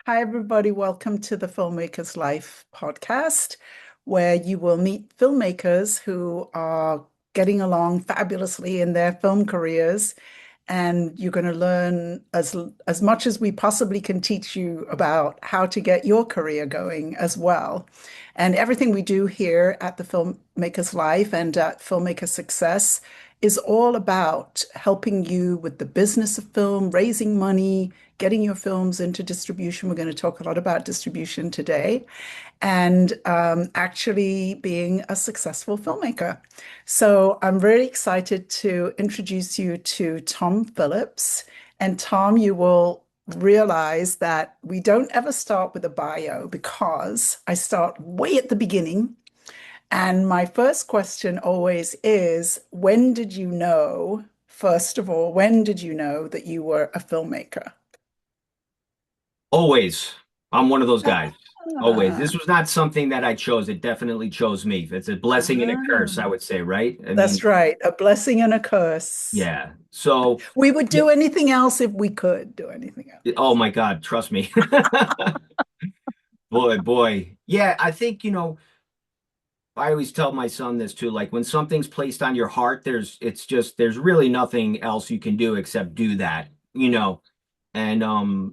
Hi, everybody. Welcome to the Filmmakers Life podcast, where you will meet filmmakers who are getting along fabulously in their film careers. And you're going to learn as much as we possibly can teach you about how to get your career going as well. And everything we do here at the Filmmakers Life and at Filmmaker Success is all about helping you with the business of film, raising money, getting your films into distribution. We're going to talk a lot about distribution today, and actually being a successful filmmaker. So I'm really excited to introduce you to Tom Phillips. And Tom, you will realize that we don't ever start with a bio because I start way at the beginning. And my first question always is, when did you know, first of all, when did you know that you were a filmmaker? Always. I'm one of those guys. Always. Ah, This was not something that I chose. It definitely chose me. It's a blessing and a curse, I ah. would say, right? I That's mean, right. A blessing and a curse. yeah. So, We would yeah. do anything else if we could do anything Oh else. my God, trust me. Boy, boy. Yeah, I think, I always tell my son this too. Like when something's placed on your heart, there's really nothing else you can do except do that, you know. And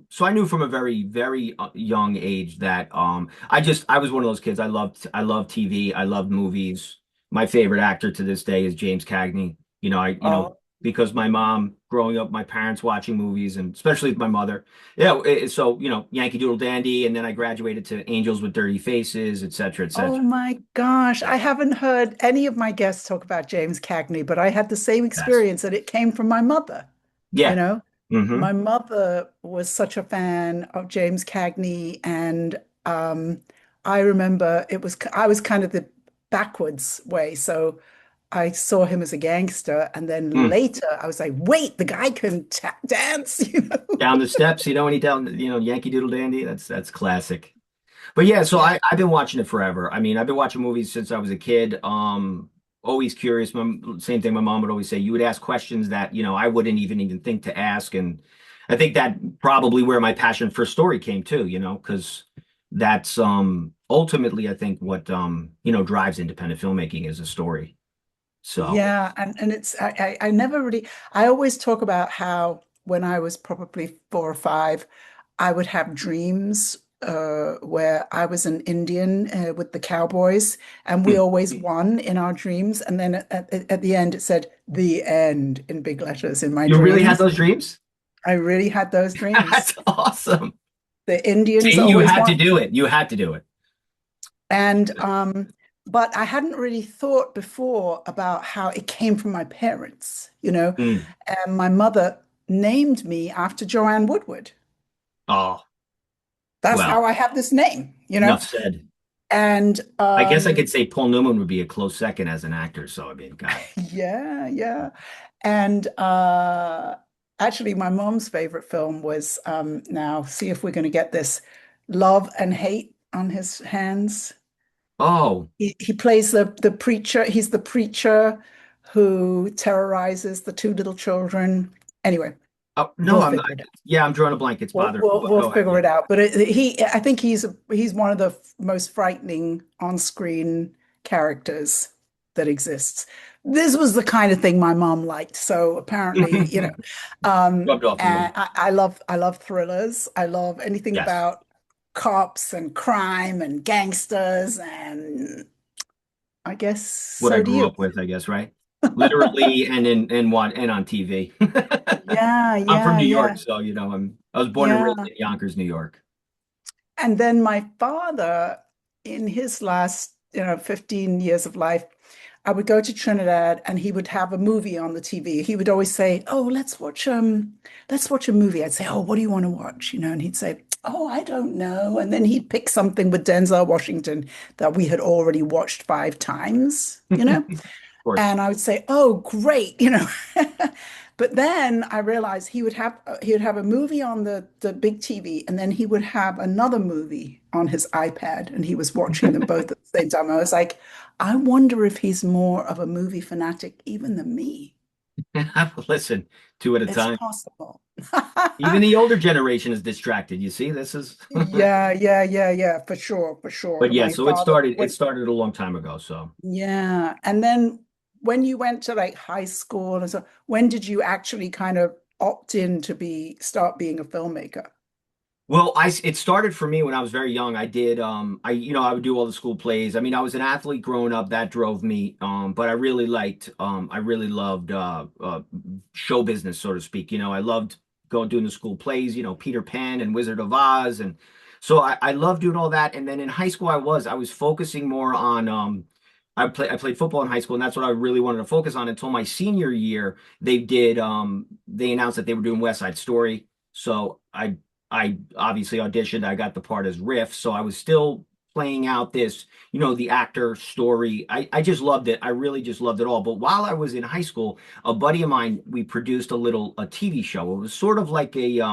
so I knew from a very, very young age that I was one of those kids. I loved TV. I loved movies. My favorite actor to this day is James Cagney. Oh, Because my mom, growing up, my parents watching movies, and especially with my mother. Yeah, so Yankee Doodle Dandy, and then I graduated to Angels with Dirty Faces, et cetera, et oh cetera. my gosh. Yeah, I haven't heard any of my guests talk about James Cagney, but I had the same best. experience and it came from my mother. You Yeah. know, Hmm. my mother was such a fan of James Cagney, and I remember I was kind of the backwards way. So I saw him as a gangster, and then Mm. later I was like, wait, the guy can ta dance, Down the steps, when he down, Yankee Doodle Dandy. That's classic. But yeah, so Yeah. I've been watching it forever. I mean, I've been watching movies since I was a kid. Always curious. Same thing my mom would always say. You would ask questions that, I wouldn't even think to ask. And I think that probably where my passion for story came too, because that's ultimately I think what drives independent filmmaking is a story. So Yeah, and I never really I always talk about how when I was probably 4 or 5, I would have dreams where I was an Indian with the cowboys, and we hmm. always won in our dreams. And then at the end, it said "the end" in big letters in my You really had dreams. those dreams? I really had those dreams. That's awesome. The Indians See, you always had to won. do it. You had to do it. And but I hadn't really thought before about how it came from my parents, Mm. And my mother named me after Joanne Woodward. Oh, That's how well, I have this name. enough said. And I guess I could say Paul Newman would be a close second as an actor. So I mean, God. yeah, yeah. And actually my mom's favorite film was now see if we're going to get this Love and Hate on His Hands. Oh, He plays the preacher. He's the preacher who terrorizes the two little children. Anyway, oh no, we'll I'm not. figure it out. Yeah, I'm drawing a blank. It's We'll bothering me. we'll, But we'll go ahead. figure Yeah. it out. But I think he's one of the most frightening on-screen characters that exists. This was the kind of thing my mom liked. So apparently, Rubbed off on you. and I love thrillers. I love anything Yes. about cops and crime and gangsters, and I guess What I so do grew you. up with, I guess, right? Literally and on TV. Yeah, I'm from yeah, New York, yeah, so I was born and raised yeah. in Yonkers, New York. And then my father, in his last, 15 years of life, I would go to Trinidad and he would have a movie on the TV. He would always say, "Oh, let's watch a movie." I'd say, "Oh, what do you want to watch?" And he'd say, "Oh, I don't know." And then he'd pick something with Denzel Washington that we had already watched 5 times, Of course. And I would say, "Oh, great." But then I realized he would have a movie on the big TV, and then he would have another movie on his iPad, and he was watching them both at the same time. I was like, I wonder if he's more of a movie fanatic even than me. Listen, two at a It's time. possible. Even the older generation is distracted. You see, this is Yeah, yeah, yeah, yeah, for sure, for sure. but yeah, My so it father started it went, started a long time ago. So yeah. And then when you went to like high school and so, when did you actually kind of opt in to start being a filmmaker? well, it started for me when I was very young. I did I would do all the school plays. I mean, I was an athlete growing up, that drove me. But I really loved show business, so to speak. I loved going doing the school plays, Peter Pan and Wizard of Oz, and so I loved doing all that. And then in high school I was focusing more on I played football in high school, and that's what I really wanted to focus on until my senior year. They announced that they were doing West Side Story. So I obviously auditioned. I got the part as Riff, so I was still playing out this, the actor story. I just loved it. I really just loved it all. But while I was in high school, a buddy of mine, we produced a TV show. It was sort of like it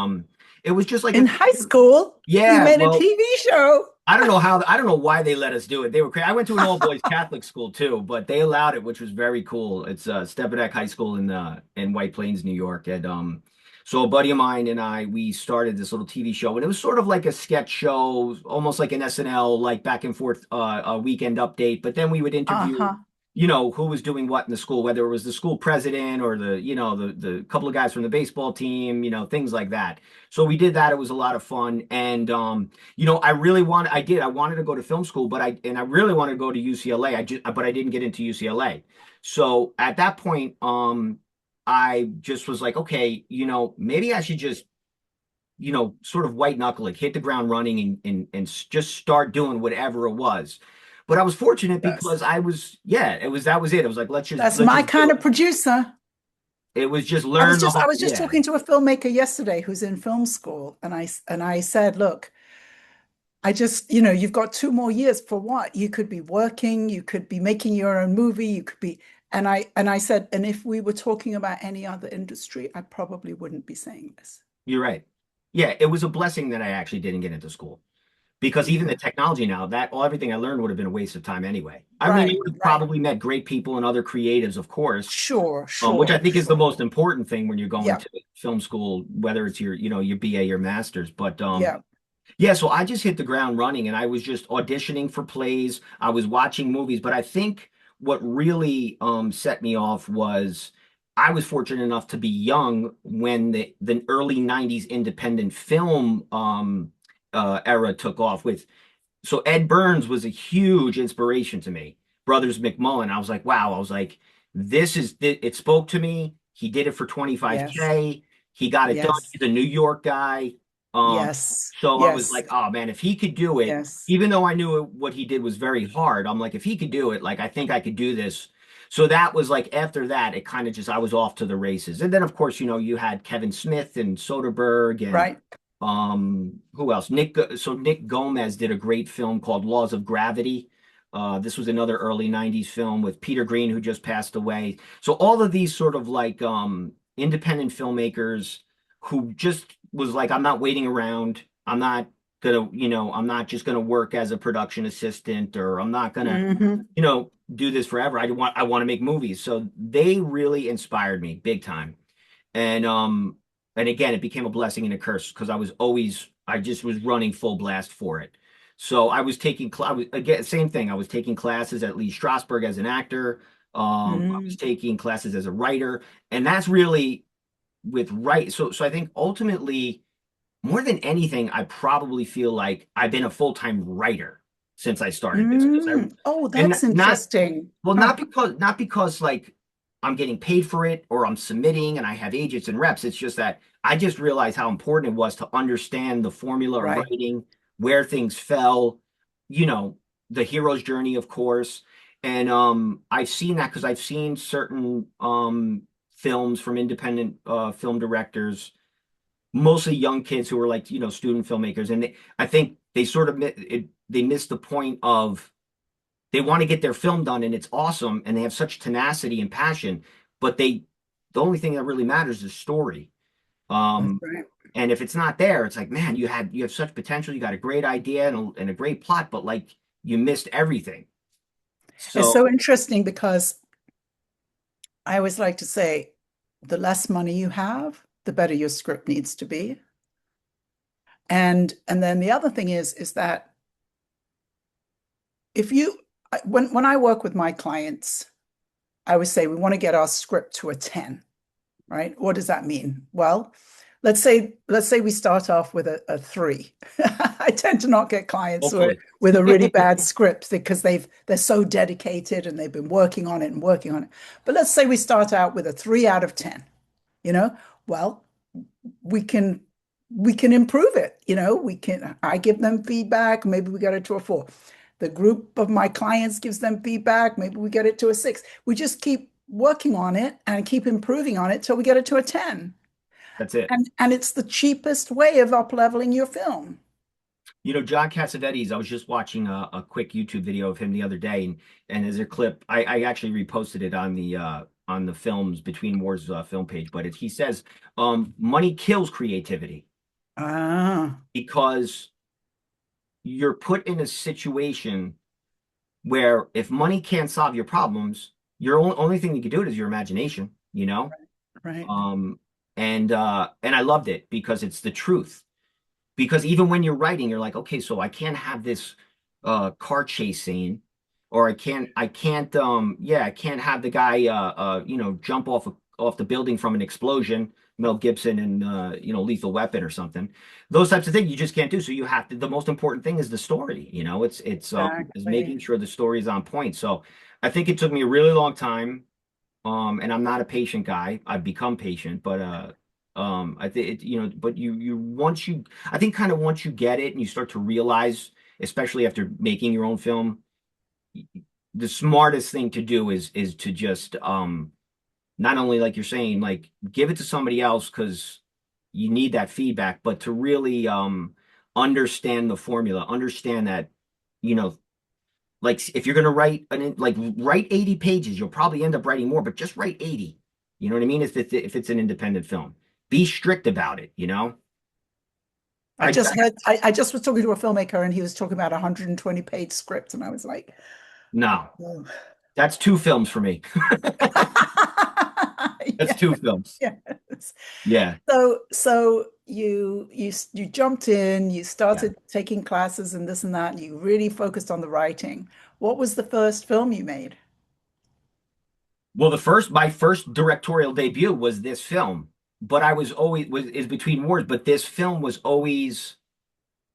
was just like In a, high school, you yeah, made a well, TV show. I don't know why they let us do it. They were crazy. I went to an all boys Catholic school too, but they allowed it, which was very cool. It's Stepanek High School in White Plains, New York. And so a buddy of mine and I, we started this little TV show, and it was sort of like a sketch show, almost like an SNL, like back and forth a weekend update. But then we would interview, Uh-huh. who was doing what in the school, whether it was the school president or the couple of guys from the baseball team, things like that. So we did that. It was a lot of fun. And I wanted to go to film school, and I really wanted to go to UCLA. But I didn't get into UCLA. So at that point, I just was like, okay, maybe I should just, sort of white knuckle it, hit the ground running and just start doing whatever it was. But I was fortunate because Yes. that was it. It was like, That's let's my just do kind it. of producer. It was just I was learn the just I whole, was just yeah, talking to a filmmaker yesterday who's in film school, and I said, look, I just, you've got 2 more years for what? You could be working, you could be making your own movie, you could be, and I said, and if we were talking about any other industry, I probably wouldn't be saying this. you're right. Yeah, it was a blessing that I actually didn't get into school. Because even the Yeah. technology now, everything I learned would have been a waste of time anyway. I mean, I Right, would have right. probably met great people and other creatives, of course, Sure, which I sure, think is the sure. most important thing when you're going Yeah, to film school, whether it's your BA or master's. But yeah. yeah, so I just hit the ground running, and I was just auditioning for plays. I was watching movies, but I think what really set me off was I was fortunate enough to be young when the early '90s independent film era took off with so Ed Burns was a huge inspiration to me. Brothers McMullen. I was like, wow. I was like, it spoke to me. He did it for Yes, 25K. He got it done. yes, He's a New York guy. Um, yes, so I was yes, like, oh man, if he could do it, yes. even though I knew what he did was very hard, I'm like, if he could do it, like I think I could do this. So that was like after that, it kind of just I was off to the races. And then of course, you had Kevin Smith and Soderbergh and Right. who else? Nick Gomez did a great film called Laws of Gravity. This was another early 90s film with Peter Green, who just passed away. So all of these sort of like independent filmmakers who just was like, I'm not waiting around. I'm not just gonna work as a production assistant, or I'm not gonna, Hmm. do this forever. I want to make movies. So they really inspired me big time. And again, it became a blessing and a curse because I just was running full blast for it. So I was again same thing. I was taking classes at Lee Strasberg as an actor. I was Mm. taking classes as a writer, and that's really with right. So I think ultimately, more than anything, I probably feel like I've been a full-time writer since I started this because I Mm. Oh, and that's not interesting. well, Huh. not because like I'm getting paid for it or I'm submitting and I have agents and reps. It's just that I just realized how important it was to understand the formula of Right. writing, where things fell, you know, the hero's journey, of course. And I've seen that because I've seen certain films from independent film directors, mostly young kids who are like, student filmmakers, and I think they sort of they miss the point of they want to get their film done and it's awesome and they have such tenacity and passion, but the only thing that really matters is story. That's Um, right. and if it's not there, it's like, man, you have such potential, you got a great idea and a great plot, but like you missed everything. It's So so interesting because I always like to say, the less money you have, the better your script needs to be. And then the other thing is that if you when I work with my clients, I always say we want to get our script to a 10, right? What does that mean? Well, let's say we start off with a 3. I tend to not get clients Hopefully. with a really bad script because they're so dedicated and they've been working on it and working on it. But let's say we start out with a 3 out of 10, you know? Well, we can we can improve it. I give them feedback, maybe we get it to a 4. The group of my clients gives them feedback, maybe we get it to a 6. We just keep working on it and keep improving on it till we get it to a 10. That's it. And it's the cheapest way of up leveling your film. John Cassavetes, I was just watching a quick YouTube video of him the other day, and as a clip, I actually reposted it on the Films Between Wars film page, but he says, money kills creativity Ah, because you're put in a situation where if money can't solve your problems, your only thing you can do it is your imagination, you know? right. Um, and I loved it because it's the truth. Because even when you're writing, you're like, okay, so I can't have this car chase scene, or I can't have the guy jump off the building from an explosion, Mel Gibson and Lethal Weapon or something. Those types of things you just can't do. So you have to, the most important thing is the story, is Exactly. making sure the story is on point. So I think it took me a really long time. And I'm not a patient guy. I've become patient, but I think but I think kind of once you get it and you start to realize, especially after making your own film, the smartest thing to do is to just not only, like you're saying, like give it to somebody else because you need that feedback, but to really understand the formula, understand that, you know, like if you're gonna write 80 pages, you'll probably end up writing more, but just write 80. You know what I mean? If it's an independent film, be strict about it, you know? I just heard, I just was talking to a filmmaker and he was talking about a 120-page script, and I was like, No, oh. that's two films for me. That's Yeah, two films. yes. Yeah. So you jumped in, you Yeah. started taking classes and this and that, and you really focused on the writing. What was the first film you made? Well, my first directorial debut was this film, but I was always was is Between Wars, but this film was always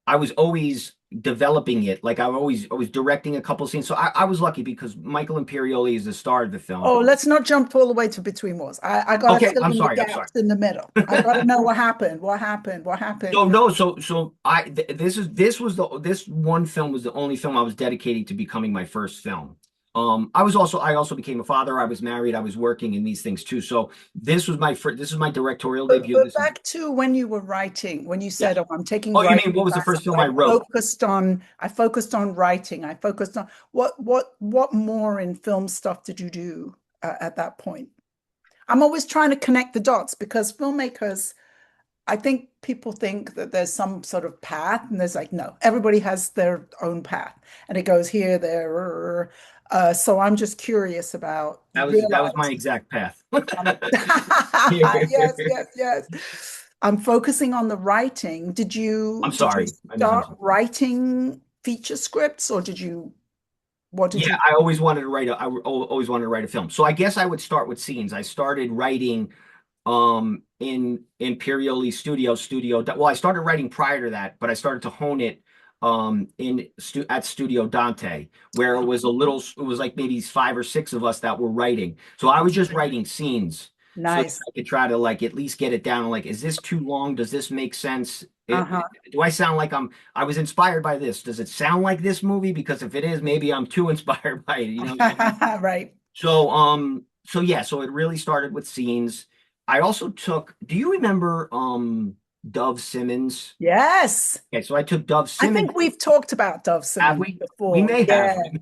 I was always developing it. Like I was directing a couple scenes. So I was lucky because Michael Imperioli is the star of the film. Oh, let's not jump all the way to Between Wars. I got to Okay, fill I'm in the sorry. I'm sorry. gaps in the middle. I got to know what happened. What happened? What happened? So no, so I this one film was the only film I was dedicating to becoming my first film. I also became a father. I was married. I was working in these things too. So this was my directorial debut. But This is back to when you were writing, when you said, Yes. "Oh, I'm taking Oh, you mean writing what was the classes," first film I wrote? I focused on writing. I focused on what more in film stuff did you do at that point? I'm always trying to connect the dots because filmmakers, I think people think that there's some sort of path, and there's like, no, everybody has their own path, and it goes here, there. So I'm just curious about you That was my realize. exact path. Yes, yes, yes. I'm focusing on the writing. I'm Did you sorry. I start misunderstood. writing feature scripts, or what did Yeah, you? I always wanted to always wanted to write a film. So I guess I would start with scenes. I started writing in Imperioli studio. Well, I started writing prior to that, but I started to hone it at Studio Dante, where it was like maybe 5 or 6 of us that were writing. So I was just writing scenes so that Nice. I could try to like at least get it down. Like, is this too long? Does this make sense? Uh-huh. Do I sound like I was inspired by this? Does it sound like this movie? Because if it is, maybe I'm too inspired by it. You know what I mean? Right. So yeah, so it really started with scenes. I also took, do you remember Dove Simmons? Yes. Okay, so I took Dove I Simmons. think we've talked about Dove Have Simmons we? We before. may Yeah. have.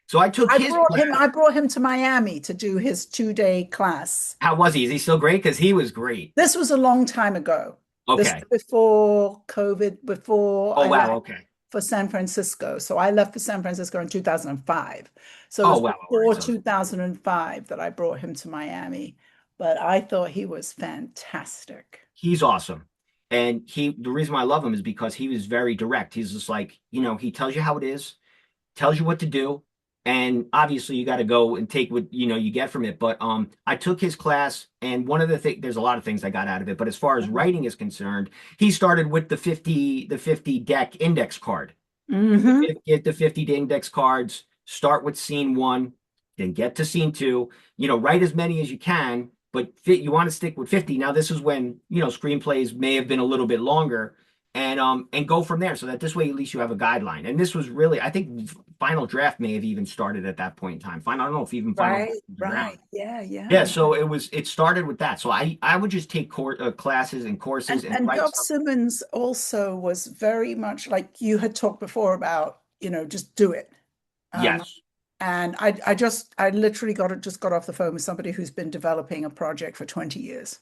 So I took his class. I brought him to Miami to do his 2-day class. How was he? Is he still great? Because he was great. This was a long time ago. This Okay. was before COVID, before Oh I wow, left okay. for San Francisco. So I left for San Francisco in 2005. So it Oh was wow, all right. before So 2005 that I brought him to Miami. but I thought he was fantastic. He's awesome. And the reason why I love him is because he was very direct. He's just like, he tells you how it is, tells you what to do, and obviously you got to go and take what you get from it. But I took his class, and one of the things, there's a lot of things I got out of it, but as far as writing is concerned, he started with the 50 deck index card. Mm-hmm. Get the 50 index cards, start with scene one, then get to scene two, write as many as you can, but you want to stick with 50. Now, this is when, screenplays may have been a little bit longer, and go from there, so that this way at least you have a guideline. And this was really, I think Final Draft may have even started at that point in time. I don't know if even Final Right, Draft was around. right. Yeah, Yeah, yeah. so it started with that. So I would just take classes and courses and And write Dov stuff. Simmons also was very much like you had talked before about, just do it. Um, Yes. and I literally just got off the phone with somebody who's been developing a project for 20 years,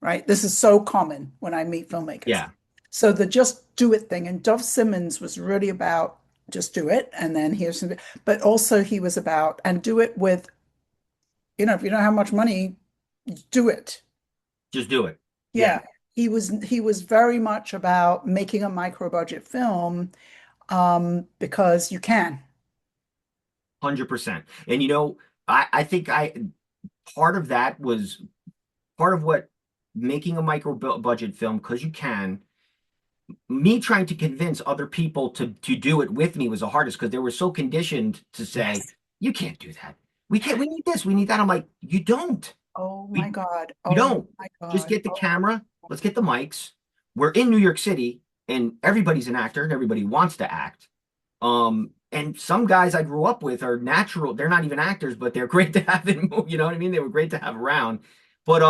right? This is so common when I meet filmmakers. Yeah. So the just do it thing, and Dov Simmons was really about just do it, and then here's some, but also he was about and do it with, if you don't have much money, do it. Just do it. Yeah. Yeah, he was very much about making a micro budget film because you can. 100%. And I think part of that was part of what making a micro budget film, because you can, me trying to convince other people to do it with me was the hardest, because they were so conditioned to say, Yes. you can't do that. We need this, we need that. I'm like, you don't. Oh my We God. you Oh don't. my Just God. get the Oh, camera, let's get the mics. We're in New York City, and everybody's an actor and everybody wants to act. And some guys I grew up with are natural. They're not even actors, but they're great to have you know what I mean? They were great to have around. But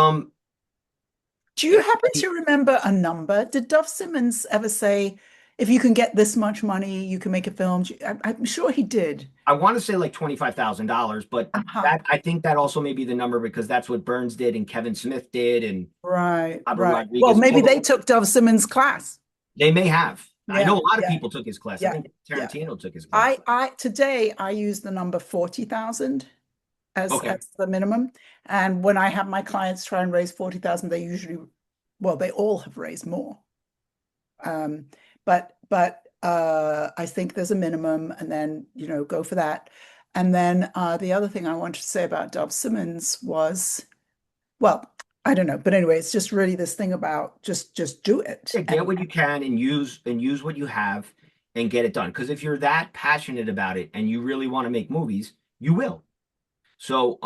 do you happen to remember a number? Did Dov Simmons ever say, if you can get this much money, you can make a film? I'm sure he did. I want to say like $25,000, but Uh-huh. that I think that also may be the number, because that's what Burns did and Kevin Smith did and Right, Robert right. Well, Rodriguez. maybe they took Dov Simmons' class. They may have. I Yeah, know a lot of yeah, people took his class. I yeah, think yeah. Tarantino took his class. I today I use the number 40,000 Okay. as the minimum. And when I have my clients try and raise 40,000, they usually, well, they all have raised more. Um, but I think there's a minimum, and then go for that. And then the other thing I wanted to say about Dov Simmons was, well, I don't know, but anyway, it's just really this thing about just do it. Yeah, get what you can and use what you have and get it done. Because if you're that passionate about it and you really want to make movies, you will. So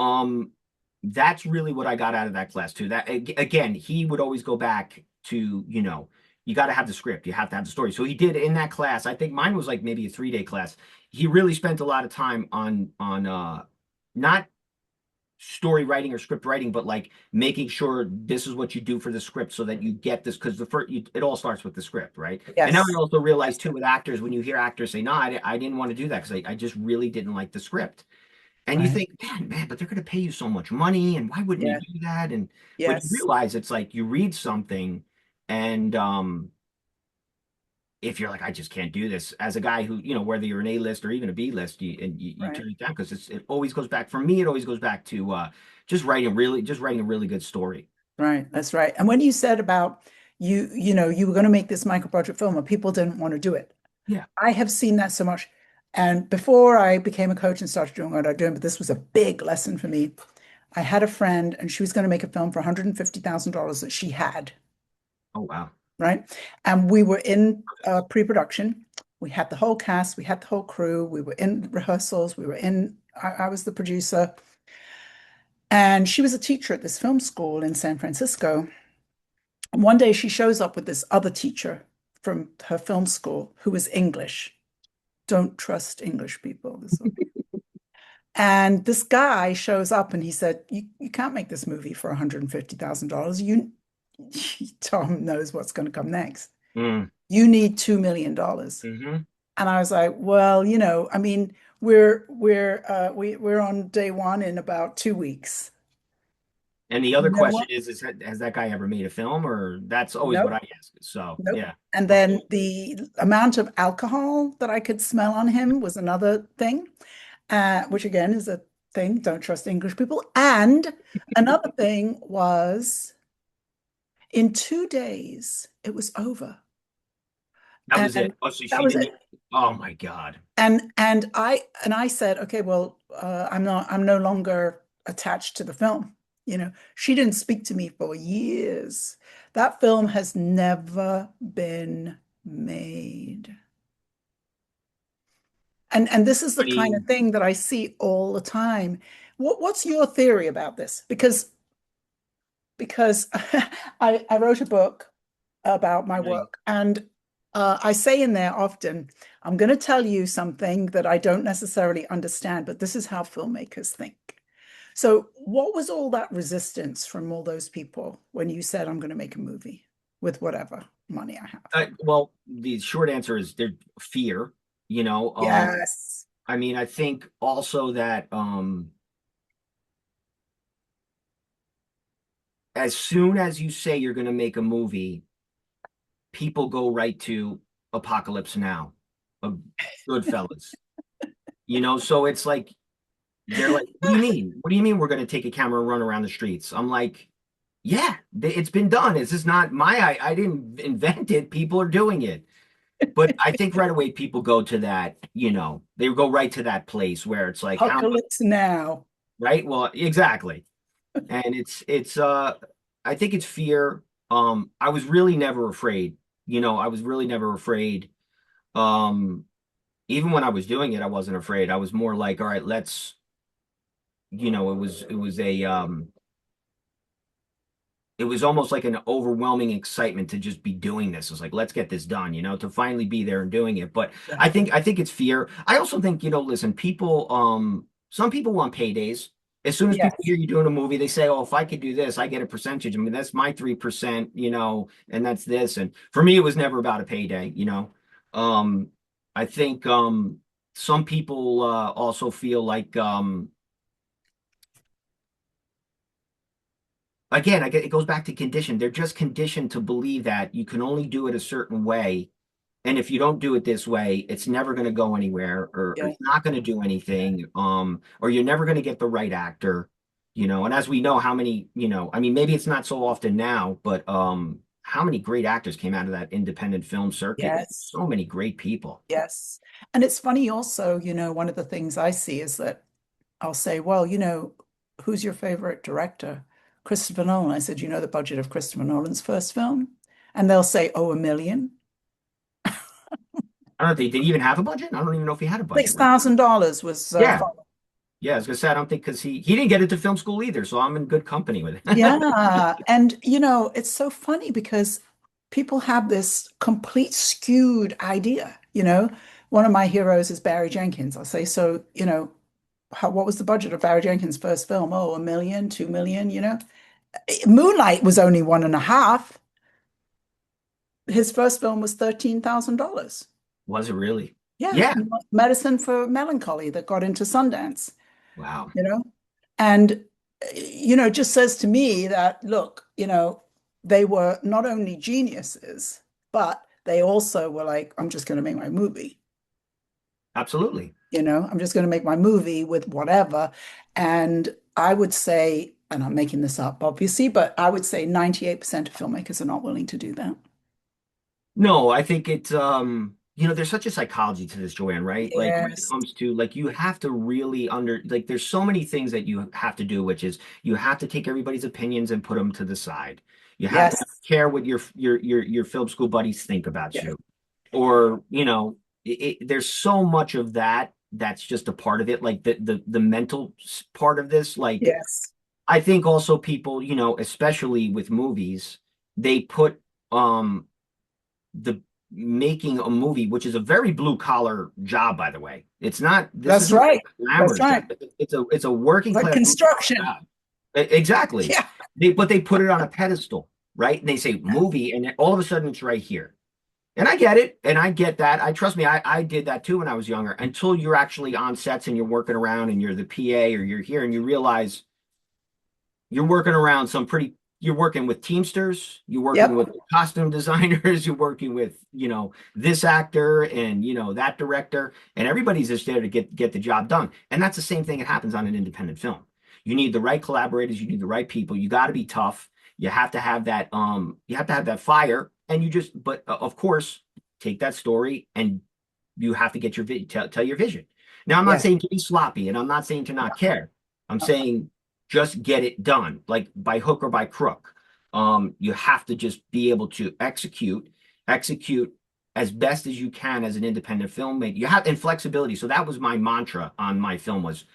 that's really what I got out of that class too. That again, he would always go back to, you got to have the script, you have to have the story. So he did in that class. I think mine was like maybe a 3-day class. He really spent a lot of time on not story writing or script writing, but like making sure this is what you do for the script so that you get this, because it all starts with the script, right? And now I Yes. also realize Yes. too with actors, when you hear actors say, "No, I didn't want to do that because I just really didn't like the script," and you Right. think, man, but they're going to pay you so much money, and why wouldn't you Yes. do that? And but you Yes. realize it's like you read something, and if you're like, I just can't do this, as a guy who, whether you're an A list or even a B list, you Right. turn it down, because it always goes back, for me, it always goes back to just writing a really good story. Right. That's right. And when you said about you were going to make this micro project film and people didn't want to do it, Yeah. I have seen that so much. And before I became a coach and started doing what I'm doing, but this was a big lesson for me. I had a friend and she was going to make a film for $150,000 that she had, Oh, wow. right? And we were in pre-production. We had the whole cast, we had the whole crew, we were in rehearsals, I was the producer. And she was a teacher at this film school in San Francisco. And one day she shows up with this other teacher from her film school who was English. Don't trust English people. And this guy shows up and he said, you can't make this movie for $150,000. Tom knows what's going to come next. Mm. You need $2 million. Hmm. And I was like, well, I mean, we're on day one in about 2 weeks. And the You other know question what? is, has that guy ever made a film? Or that's always what Nope, I ask. So, nope. yeah. And Well, then the amount of alcohol that I could smell on him was another thing, which again is a thing, don't trust English people. And another thing was in 2 days, it was over. That was it. And Oh, so that she was didn't. it. Oh my God. And I said, okay, well, I'm no longer attached to the film. She didn't speak to me for years. That film has never been made. And this is the I kind of mean, thing that I see all the time. What's your theory about this? Because I wrote a book about my right. work, and I say in there often, I'm going to tell you something that I don't necessarily understand, but this is how filmmakers think. So, what was all that resistance from all those people when you said, I'm going to make a movie with whatever money I have? Well, the short answer is there fear, you know. Yes. I mean, I think also that as soon as you say you're going to make a movie, people go right to Apocalypse Now, of Goodfellas, you know. So it's like they're like, "What do you mean? What do you mean we're going to take a camera and run around the streets?" I'm like, "Yeah, it's been done. This is not I didn't invent it. People are doing it." But I think right away people go to that, they go right to that place where it's like, how much, Apocalypse Now. right? Well, exactly. And it's I think it's fear. I was really never afraid. I was really never afraid. Um, Even when I was doing it, I wasn't afraid. I was more like, all right, it was almost like an overwhelming excitement to just be doing this. It's like, let's get this done, to finally be there and doing it. But Exactly. I think it's fear. I also think, listen, some people want paydays. As soon as people Yes. hear you doing a movie, they say, oh, if I could do this, I get a percentage. I mean, that's my 3%, and that's this. And for me, it was never about a payday. Um, I think some people also feel like again, it goes back to condition. They're just conditioned to believe that you can only do it a certain way. And if you don't do it this way, it's never going to go anywhere or Yeah. it's not going to do anything. Or you're never going to get the right actor, and as we know, how many, I mean, maybe it's not so often now, but how many great actors came out of that independent film circuit? Yes. So many great people. Yes. And it's funny also, one of the things I see is that I'll say, well, who's your favorite director? Christopher Nolan. I said, you know the budget of Christopher Nolan's first film? And they'll say, oh, 1 million. I don't know if they did even have a budget. I don't even know if he had a budget, right? $6,000 was Yeah. Yeah, I was gonna say I don't think because he didn't get into film school either, so I'm in good company with it. yeah. And it's so funny because people have this complete skewed idea. One of my heroes is Barry Jenkins. I'll say, so, what was the budget of Barry Jenkins' first film? Oh, 1 million, 2 million. Moonlight was only 1.5. His first film was $13,000. Was it really? Yeah, Yeah. Medicine for Melancholy that got into Sundance, Wow. you know, and it just says to me that look, they were not only geniuses, but they also were like, I'm just going to make my movie. Absolutely. I'm just going to make my movie with whatever. And I would say, and I'm making this up, obviously, but I would say 98% of filmmakers are not willing to do that. No, I think it's there's such a psychology to this, Joanne, right? Like when it Yes. comes to like you have to really there's so many things that you have to do, which is you have to take everybody's opinions and put them to the side. You have to Yes. care what your film school buddies think about Yes. you. Or, there's so much of that that's just a part of it, like the mental part of this. Like Yes. I think also people, especially with movies, they put the making a movie, which is a very blue collar job, by the way. It's not, this That's isn't right. a That's glamorous job. right. It's a working Like class blue collar construction. job. Exactly. Yeah. But they put it on a pedestal, right? And they say movie, and then all of a sudden it's right here. And I get it, and I get that. Trust me, I did that too when I was younger. Until you're actually on sets and you're working around and you're the PA or you're here and you realize you're working around some pretty you're working with Teamsters, you're working Yep. with costume designers, you're working with, this actor and, that director, and everybody's just there to get the job done. And that's the same thing that happens on an independent film. You need the right collaborators, you need the right people, you got to be tough. You have to have that fire, and but of course, take that story and you have to get tell your vision. Now, I'm not Yes. saying to be sloppy, and I'm not saying to not care. I'm saying just get it done, like by hook or by crook. You have to just be able to execute as best as you can as an independent filmmaker. You have and flexibility. So that was my mantra on my film was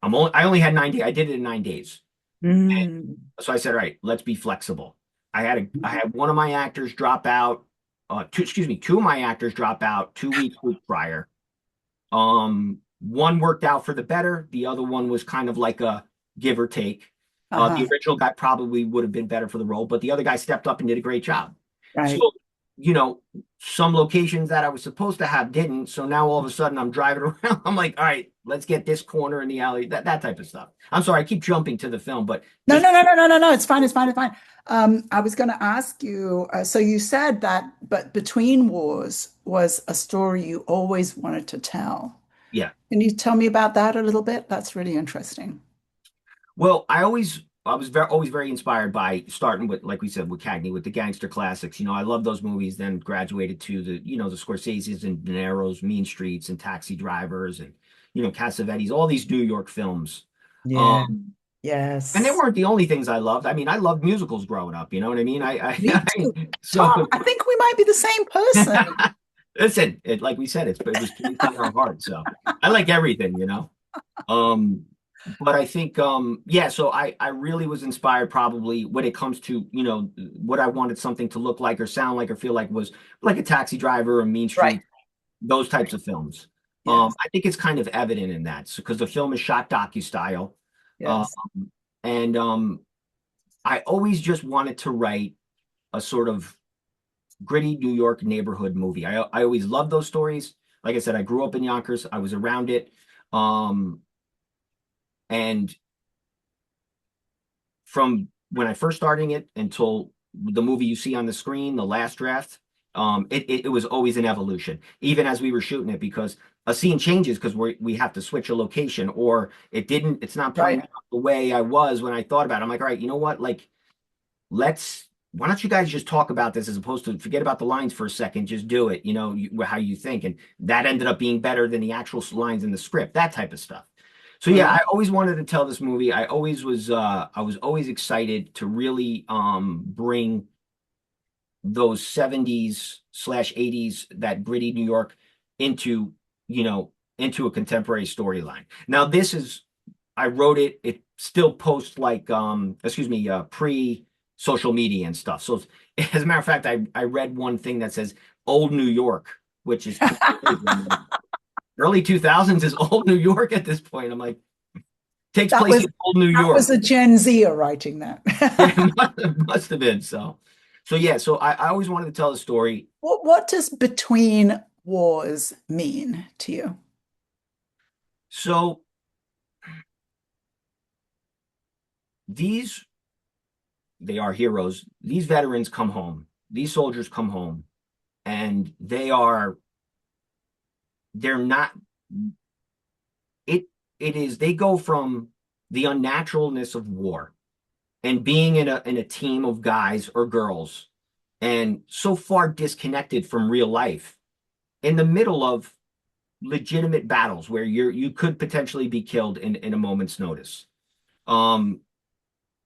I only had 9 days. I did it in 9 days. Mm. So I said, all right, let's be flexible. I had one of my actors drop out, two of my actors drop out 2 weeks prior. One worked out for the better. The other one was kind of like a give or take. The Uh-huh. original guy probably would have been better for the role, but the other guy stepped up and did a great job. So, Right. you know, some locations that I was supposed to have didn't. So now all of a sudden I'm driving around. I'm like, all right, let's get this corner in the alley, that type of stuff. I'm sorry, I keep jumping to the film, but No, just no, no, no, no, no, no. It's fine. It's fine. It's fine. I was going to ask you, so you said that, but Between Wars was a story you always wanted to tell. yeah. Can you tell me about that a little bit? That's really interesting. Well, I was always very inspired by starting with, like we said, with Cagney, with the gangster classics. I love those movies. Then graduated to the Scorsese's and De Niro's, Mean Streets and Taxi Drivers, and Cassavetes, all these New York films. Yeah. Um, and they Yes. weren't the only things I loved. I mean, I loved musicals growing up. You know what I mean? Me too. Tom, So I think we might be the same person. listen, like we said, it was placed on our heart. So I like everything. Um, but I think, yeah, so I really was inspired probably when it comes to, what I wanted something to look like or sound like or feel like was like a Taxi Driver or Mean Right. Street, those types of films. Yes. I think it's kind of evident in that because the film is shot docu-style. Um, Yes. and I always just wanted to write a sort of gritty New York neighborhood movie. I always loved those stories. Like I said, I grew up in Yonkers. I was around it. Um, and from when I first starting it until the movie you see on the screen, the last draft, it was always an evolution, even as we were shooting it, because a scene changes because we have to switch a location, or it's not playing Right. out the way I was when I thought about it. I'm like, all right, you know what? Like, why don't you guys just talk about this as opposed to forget about the lines for a second, just do it, how you think. And that ended up being better than the actual lines in the script, that type of stuff. So yeah, Right. I always wanted to tell this movie. I was always excited to really bring those 70s/80s, that gritty New York into, into a contemporary storyline. Now I wrote it still post like excuse me, pre social media and stuff. So as a matter of fact, I read one thing that says old New York, which is pretty crazy. I'm like, early 2000s is old New York at this point. I'm like, takes That place was in old New that was York. a Gen Zer writing that. Yeah, must have been. So yeah, so I always wanted to tell the story. What does Between Wars mean to you? So these they are heroes. These veterans come home. These soldiers come home, and they're not it it is they go from the unnaturalness of war and being in a team of guys or girls and so far disconnected from real life in the middle of legitimate battles where you could potentially be killed in a moment's notice. Um,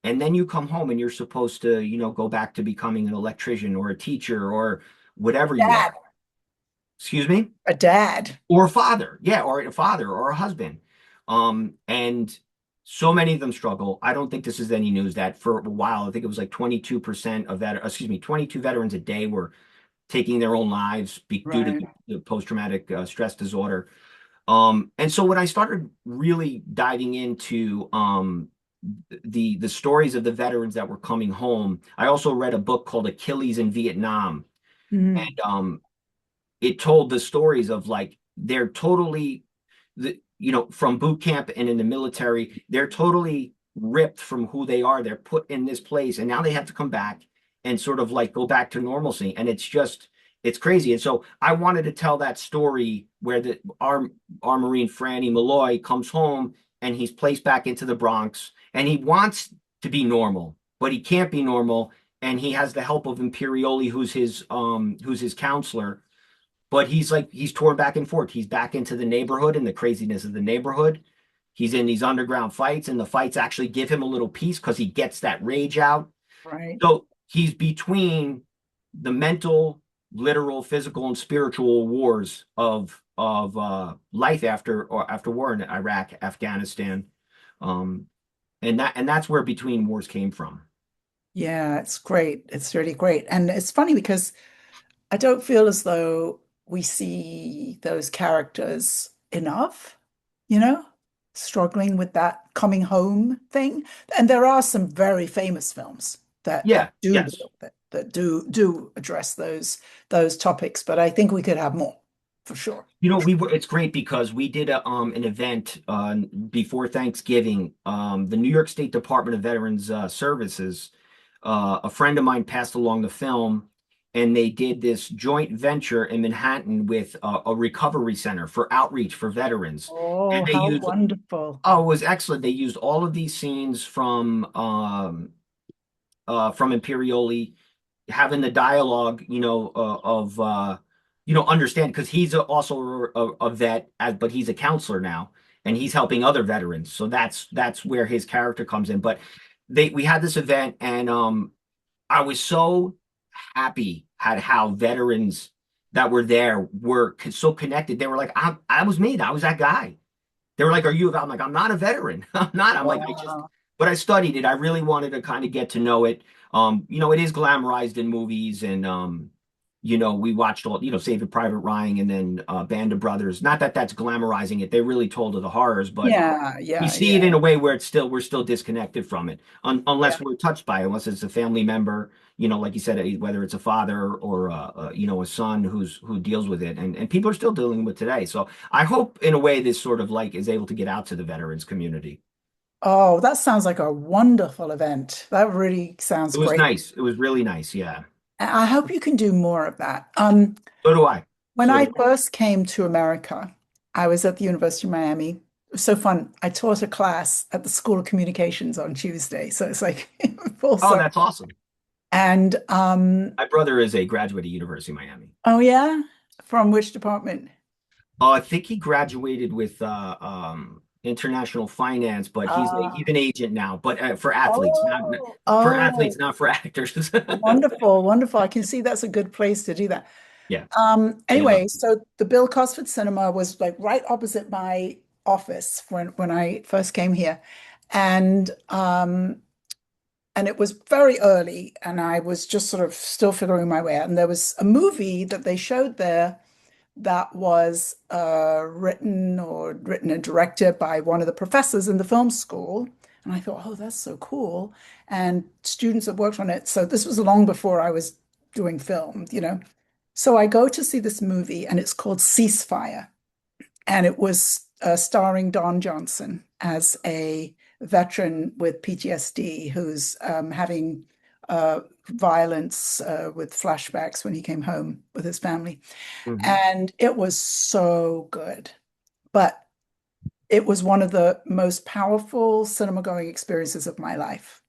and then you come home and you're supposed to, go back to becoming an electrician or a teacher or whatever you are. Dad. Excuse me? A dad. Or a father. Yeah, or a father or a husband. And so many of them struggle. I don't think this is any news that for a while, I think it was like 22% of that, excuse me, 22 veterans a day were taking their own lives due to Right. the post-traumatic stress disorder. And so when I started really diving into the stories of the veterans that were coming home, I also read a book called Achilles in Vietnam, Mm. and it told the stories of like they're totally from boot camp and in the military, they're totally ripped from who they are. They're put in this place, and now they have to come back and sort of like go back to normalcy. And it's crazy. And so I wanted to tell that story where our Marine Franny Malloy comes home and he's placed back into the Bronx, and he wants to be normal, but he can't be normal. And he has the help of Imperioli, who's his counselor, but he's torn back and forth. He's back into the neighborhood and the craziness of the neighborhood. He's in these underground fights, and the fights actually give him a little peace because he gets that rage out. Right. So he's between the mental, literal, physical, and spiritual wars of life after war in Iraq, Afghanistan, um, and that's where Between Wars came from. Yeah, it's great. It's really great. And it's funny because I don't feel as though we see those characters enough, you know, struggling with that coming home thing. And there are some very famous films that Yeah, do yes. deal with it, that do address those topics, but I think we could have more for sure. It's great because we did an event before Thanksgiving. The New York State Department of Veterans Services, a friend of mine passed along the film, and they did this joint venture in Manhattan with a recovery center for outreach for veterans. Oh, And they how used wonderful. Oh, it was excellent. They used all of these scenes from Imperioli, having the dialogue, understand, because he's also a vet, but he's a counselor now, and he's helping other veterans. So that's where his character comes in. But we had this event, and I was so happy at how veterans that were there were so connected. They were like, I was me. I was that guy. They were like, "Are you?" I'm like, "I'm not a veteran. I'm not." I'm like, Wow. but I studied it. I really wanted to kind of get to know it. It is glamorized in movies, and we watched all, Saving Private Ryan, and then Band of Brothers. Not that that's glamorizing it. They really told of the horrors, but Yeah, we yeah, see it yeah, in a way where we're still disconnected from it, yeah. unless we're touched by it, unless it's a family member, like you said, whether it's a father or a son who deals with it, and people are still dealing with today. So I hope in a way this sort of like is able to get out to the veterans community. Oh, that sounds like a wonderful event. That really sounds It was great. nice. It was really nice. Yeah. I hope you can do more of that. So do I. When So I do I. first came to America, I was at the University of Miami. It was so fun. I taught a class at the School of Communications on Tuesday. So it's like full Oh, circle. that's awesome. And My brother is a graduate of University of Miami. oh yeah, from which department? I think he graduated with international finance, but he's Uh, an agent now. But for athletes, not oh, for athletes, oh, not for actors. wonderful, wonderful. I can see that's a good place to do that. Yeah, they love Anyway, it. so the Bill Cosford Cinema was like right opposite my office when I first came here. And and it was very early and I was just sort of still figuring my way out. And there was a movie that they showed there that was written and directed by one of the professors in the film school. And I thought, oh, that's so cool. And students have worked on it. So this was long before I was doing film, you know. So I go to see this movie and it's called Ceasefire. And it was starring Don Johnson as a veteran with PTSD who's having violence with flashbacks when he came home with his family. Mhm. And it was so good. But it was one of the most powerful cinema going experiences of my life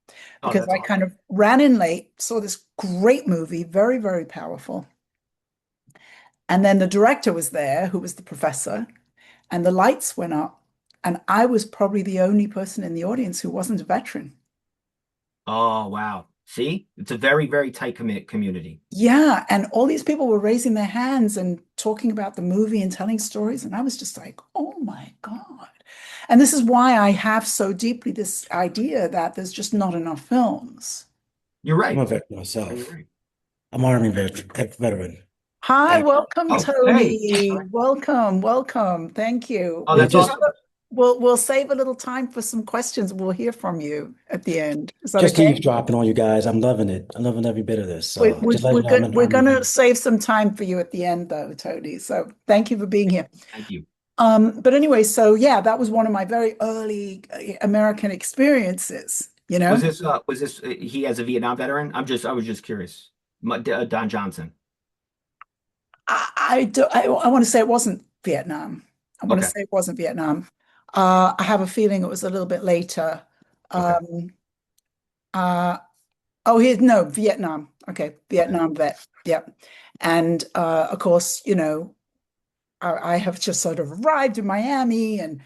Oh, because that's I kind awesome. of ran in late, saw this great movie, very, very powerful. And then the director was there, who was the professor, and the lights went up. And I was probably the only person in the audience who wasn't a veteran. Oh, wow. See, it's a very, very tight community. Yeah. And all these people were raising their hands and talking about the movie and telling stories. And I was just like, oh my God. And this is why I have so deeply this idea that there's just not enough films. You're I'm a right. veteran You're myself. right. I'm Army veteran. Hi, And welcome, Oh, hey. Tony. Welcome, welcome. Thank you. Oh, yeah, that's We'll have just awesome. we'll save a little time for some questions. We'll hear from you at the end. Is that just okay? eavesdropping on you guys. I'm loving it. I'm loving every bit of this. We, So we, just let we're you know I'm good. an We're Army going to vet. save some time for you at the end, though, Tony. So thank you for being here. Thank you. But anyway, so yeah, that was one of my very early American experiences, you know. Was this he as a Vietnam veteran? I was just curious. Don Johnson. I want to say it wasn't Vietnam. I want to Okay. say it wasn't Vietnam. I have a feeling it was a little bit later. Okay. Um, uh, oh, no, Vietnam. Okay, Okay. Vietnam vet. Yep. And of course, I have just sort of arrived in Miami, and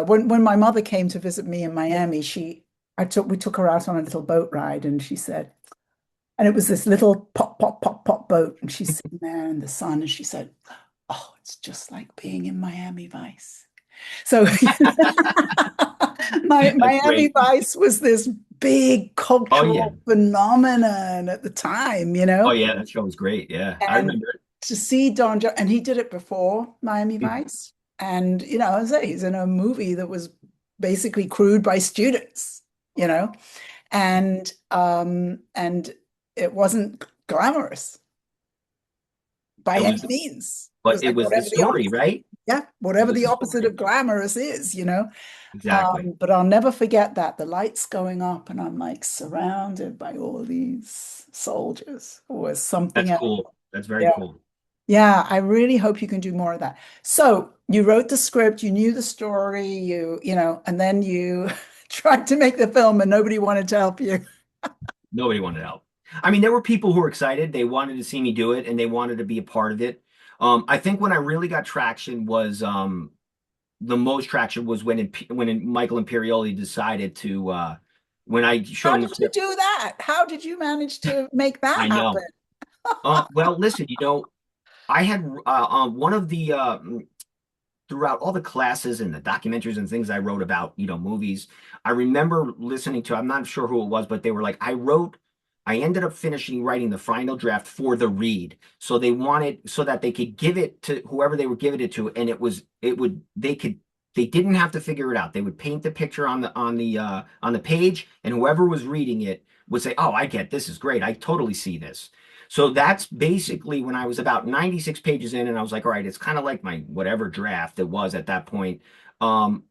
when my mother came to visit me in Miami, we took her out on a little boat ride, and she said, and it was this little pop, pop, pop, pop boat, and she's sitting there in the sun, and she said, "Oh, it's just like being in Miami Vice." So my That's Miami great. Vice was this big Oh yeah. cultural phenomenon at the time, Oh yeah, that show was great. Yeah, I and remember it. to see and he did it before Miami Mhm. Vice, and as I say, he's in a movie that was basically crewed by students, you know, and it wasn't glamorous by It any was, means. It but was it like was the whatever the story, opposite. right? Yeah, It whatever was the the opposite story. of glamorous is. Exactly. But I'll never forget that the lights going up and I'm like surrounded by all these soldiers. It was something That's else. cool. That's very Yeah. cool. Yeah, I really hope you can do more of that. So you wrote the script, you knew the story, and then you tried to make the film and nobody wanted to help you. Nobody wanted help. I mean, there were people who were excited. They wanted to see me do it and they wanted to be a part of it. I think when I really got traction was the most traction was when Michael Imperioli decided to when I showed How him the did you script. do that? How did you manage to make that I happen? know. Well, listen, I had one of the throughout all the classes and the documentaries and things I wrote about, movies, I remember listening to, I'm not sure who it was, but they were like, I ended up finishing writing the final draft for the read. So they wanted, so that they could give it to whoever they were giving it to. And they didn't have to figure it out. They would paint the picture on the page, and whoever was reading it would say, "Oh, I get this is great. I totally see this." So that's basically when I was about 96 pages in, and I was like, all right, it's kind of like my whatever draft it was at that point. Um,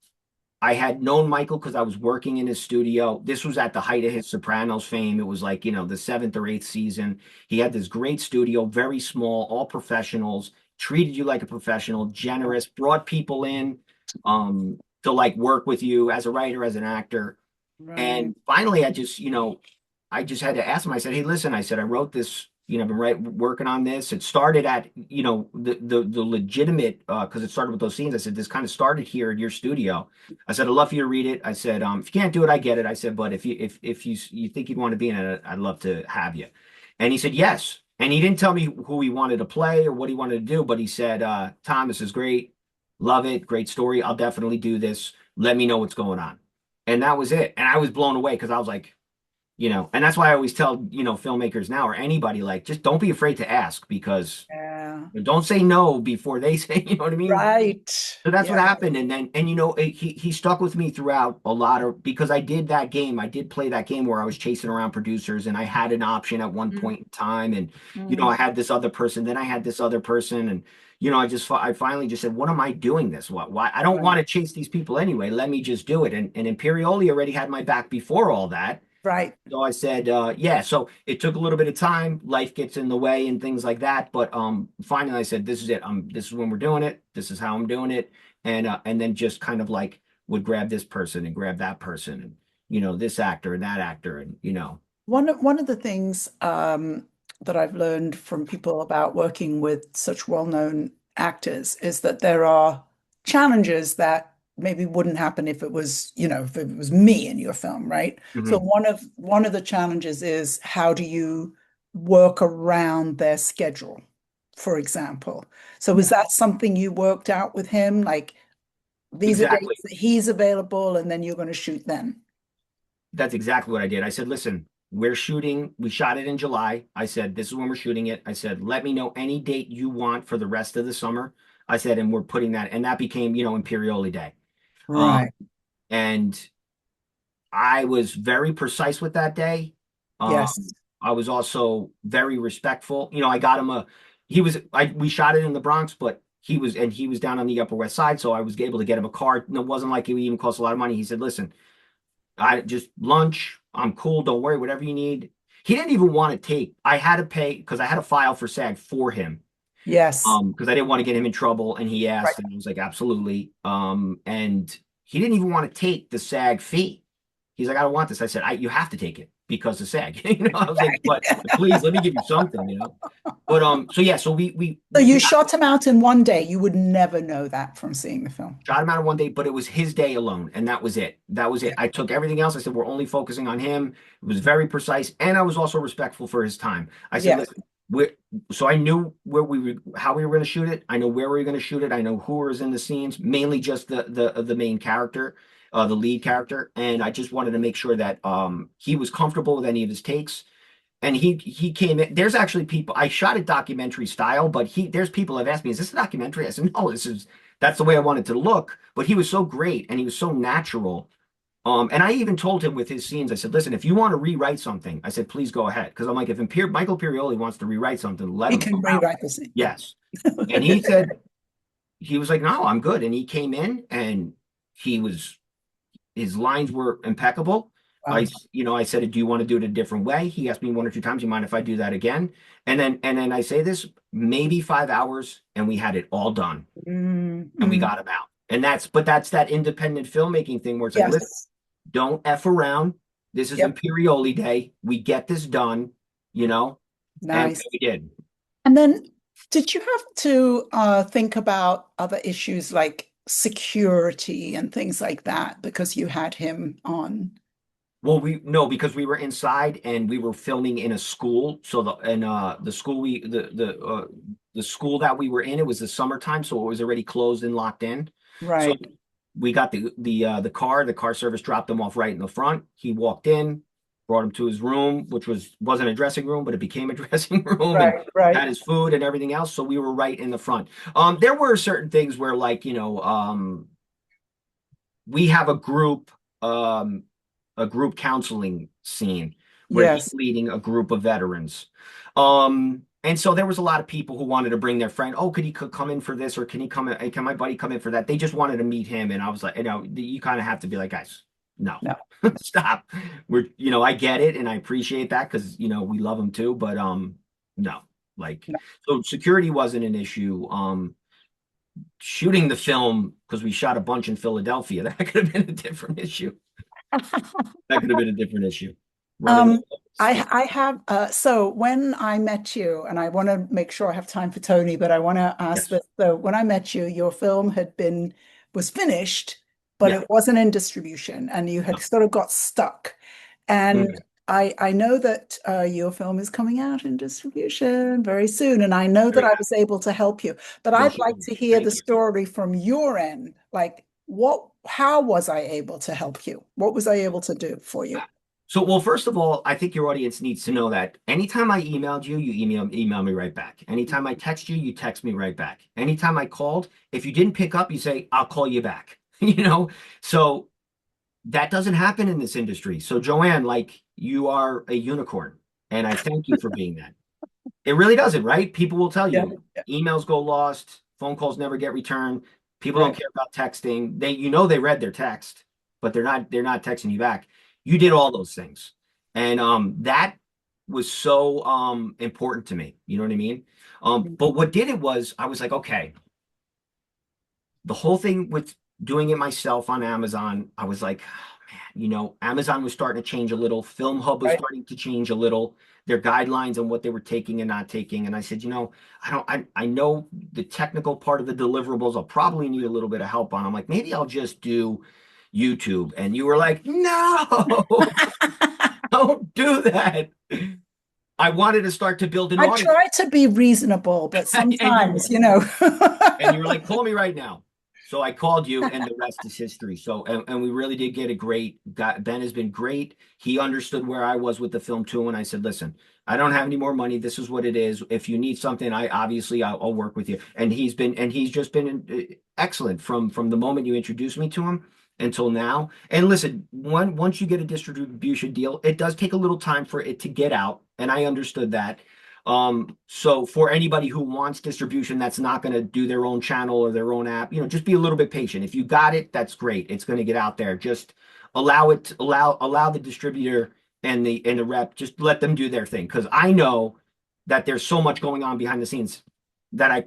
I had known Michael because I was working in his studio. This was at the height of his Sopranos fame. It was like, the seventh or eighth season. He had this great studio, very small, all professionals, treated you like a professional, generous, brought people in to like work with you as a writer, as an actor. Right. And finally, I just had to ask him. I said, "Hey, listen," I said, "I wrote this. I've been working on this. It started at, the legitimate because it started with those scenes. I said, this kind of started here in your studio. I said, I'd love for you to read it. I said, if you can't do it, I get it. I said, but if you think you'd want to be in it, I'd love to have you." And he said yes. And he didn't tell me who he wanted to play or what he wanted to do, but he said, "Tom, this is great. Love it. Great story. I'll definitely do this. Let me know what's going on." And that was it. And I was blown away because I was like, and that's why I always tell, filmmakers now or anybody, like, just don't be afraid to ask because Yeah. don't say no before they say, you know what I mean? Right. So that's Yeah. what happened. And then, he stuck with me throughout a lot of, because I did that game. I did play that game where I was chasing around producers and I had an option at one Mm, point in time. And, mm, I had this other person, then I had this other person. And, I finally just said, what am I doing this? Why? I don't right. want to chase these people anyway. Let me just do it. And Imperioli already had my back before all that. Right. So I said, yeah. So it took a little bit of time. Life gets in the way and things like that. But finally, I said, this is it. This is when we're doing it. This is how I'm doing it. And then just kind of like would grab this person and grab that person and this actor and that actor and One of the things that I've learned from people about working with such well-known actors is that there are challenges that maybe wouldn't happen if it was, if it was me in your film, right? So Mhm. one of the challenges is how do you work around their schedule, for example. So is that something you worked out with him? Like these are Exactly. dates that he's available, and then you're going to shoot then. That's exactly what I did. I said, listen, we shot it in July. I said, this is when we're shooting it. I said, let me know any date you want for the rest of the summer. I said, and we're putting that, and that became, Imperioli Day. Um, Right. and I was very precise with that day. Yes. I was also very respectful. I got him we shot it in the Bronx, but he was down on the Upper West Side, so I was able to get him a car. And it wasn't like it even cost a lot of money. He said, listen, I just lunch, I'm cool, don't worry, whatever you need. He didn't even want to take, I had to pay because I had to file for SAG for him. Yes. Because I didn't want to get him in trouble, and he Right. asked, and I was like, absolutely. And he didn't even want to take the SAG fee. He's like, I don't want this. I said, you have to take it because of SAG. I was like, but please let me give you something. But so yeah, so So you we shot him out in one day. You would never know that from seeing the film. shot him out of one day, but it was his day alone, and that was it. That was it. I took everything else. I said, we're only focusing on him. It was very precise, and I was also respectful for his time. I said, Yes. listen, so I knew how we were going to shoot it. I know where we were going to shoot it. I know who was in the scenes, mainly just the main character, the lead character, and I just wanted to make sure that he was comfortable with any of his takes. And he came in. There's actually people. I shot it documentary style, but there's people have asked me, "Is this a documentary?" I said, "No, that's the way I wanted to look." But he was so great and he was so natural. And I even told him with his scenes, I said, "Listen, if you want to rewrite something, I said, please go ahead." Because I'm like, if Michael Imperioli wants to rewrite something, let He him can come out. rewrite the scene. Yeah. Yes. And he said he was like, "No, I'm good." And he came in and he was his lines were impeccable. Wow. I said, "Do you want to do it a different way?" He asked me one or two times, "You mind if I do that again?" And then I say this, maybe 5 hours, and we had it all done, and we Mm-hmm. got him out. But that's that independent filmmaking thing where it's like, listen, Yes. don't F around. This is Yep. Imperioli Day. We get this done, you know, and Nice. we did. And then did you have to think about other issues like security and things like that because you had him on? Well, we no, because we were inside and we were filming in a school. So the school the school that we were in, it was the summertime, so it was already closed and locked in. So Right. we got the car service dropped him off right in the front. He walked in, brought him to his room, which wasn't a dressing room, but it became a dressing room, and Right. Right. had his food and everything else. So we were right in the front. There were certain things where, like, we have a group counseling scene where he's Yes. leading a group of veterans. And so there was a lot of people who wanted to bring their friend. Oh, could come in for this, or can he come in? Can my buddy come in for that? They just wanted to meet him, and I was like, you kind of have to be like, guys, no, No. stop. I get it, and I appreciate that because we love him too, but no, like, No. so security wasn't an issue. Shooting the film because we shot a bunch in Philadelphia, that could have been a different issue. That could have been a different issue. Running. Um, I have so when I met you, and I want to make sure I have time for Tony, but I want to ask Yes. this. So when I met you, your film was finished, but Yeah. it wasn't in distribution, and you had No. sort of got stuck. And Mhm. I know that your film is coming out in distribution very soon, and I know that Very I happy. was able to help you. But No I'd shit. like to hear the Thank you. story from your end. Like, how was I able to help you? What was I able to do for you? So, well, first of all, I think your audience needs to know that anytime I emailed you, you email me right back. Anytime I text you, you text me right back. Anytime I called, if you didn't pick up, you say, "I'll call you back." So that doesn't happen in this industry. So, Joanne, like, you are a unicorn, and I thank you for being that. It really doesn't, right? People will tell Yeah, you emails go lost, phone calls never get returned. People don't right. care about texting. They read their text, but they're not texting you back. You did all those things. And that was so important to me. You know what I mean? But what did it was I was like, okay, the whole thing with doing it myself on Amazon, I was like, oh, man, Amazon was starting to change a little. Film Hub was Right. starting to change a little, their guidelines on what they were taking and not taking. And I said, I know the technical part of the deliverables I'll probably need a little bit of help on. I'm like, maybe I'll just do YouTube. And you were like, no, don't do that. I wanted to start to build an I audience. try to be reasonable, but And you sometimes, were. you know. And you were like, call me right now. So I called you, and the rest is history. So, and we really did get a great. Ben has been great. He understood where I was with the film too, and I said, listen, I don't have any more money. This is what it is. If you need something, I'll work with you. And he's just been excellent from the moment you introduced me to him until now. And listen, once you get a distribution deal, it does take a little time for it to get out, and I understood that. So for anybody who wants distribution that's not going to do their own channel or their own app, just be a little bit patient. If you got it, that's great. It's going to get out there. Just allow the distributor and the rep, just let them do their thing. Because I know that there's so much going on behind the scenes that I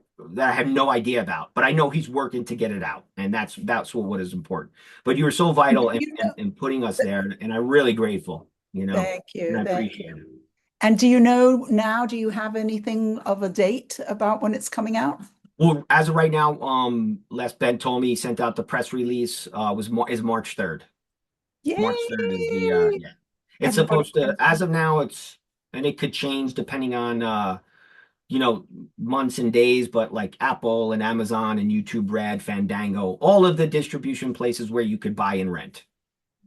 have no idea about, but I know he's working to get it out, and that's what is important. But you were so vital You know, in putting us there, and I'm really grateful, thank and you, I thank appreciate you. it. And do you know now, do you have anything of a date about when it's coming out? Well, as of right now, Les Ben told me he sent out the press release. Is March 3rd. March 3rd is the Yay! yeah. It's Everybody supposed to, can. as of now, and it could change depending on you know, months and days, but like Apple and Amazon and YouTube Red, Fandango, all of the distribution places where you could buy and rent.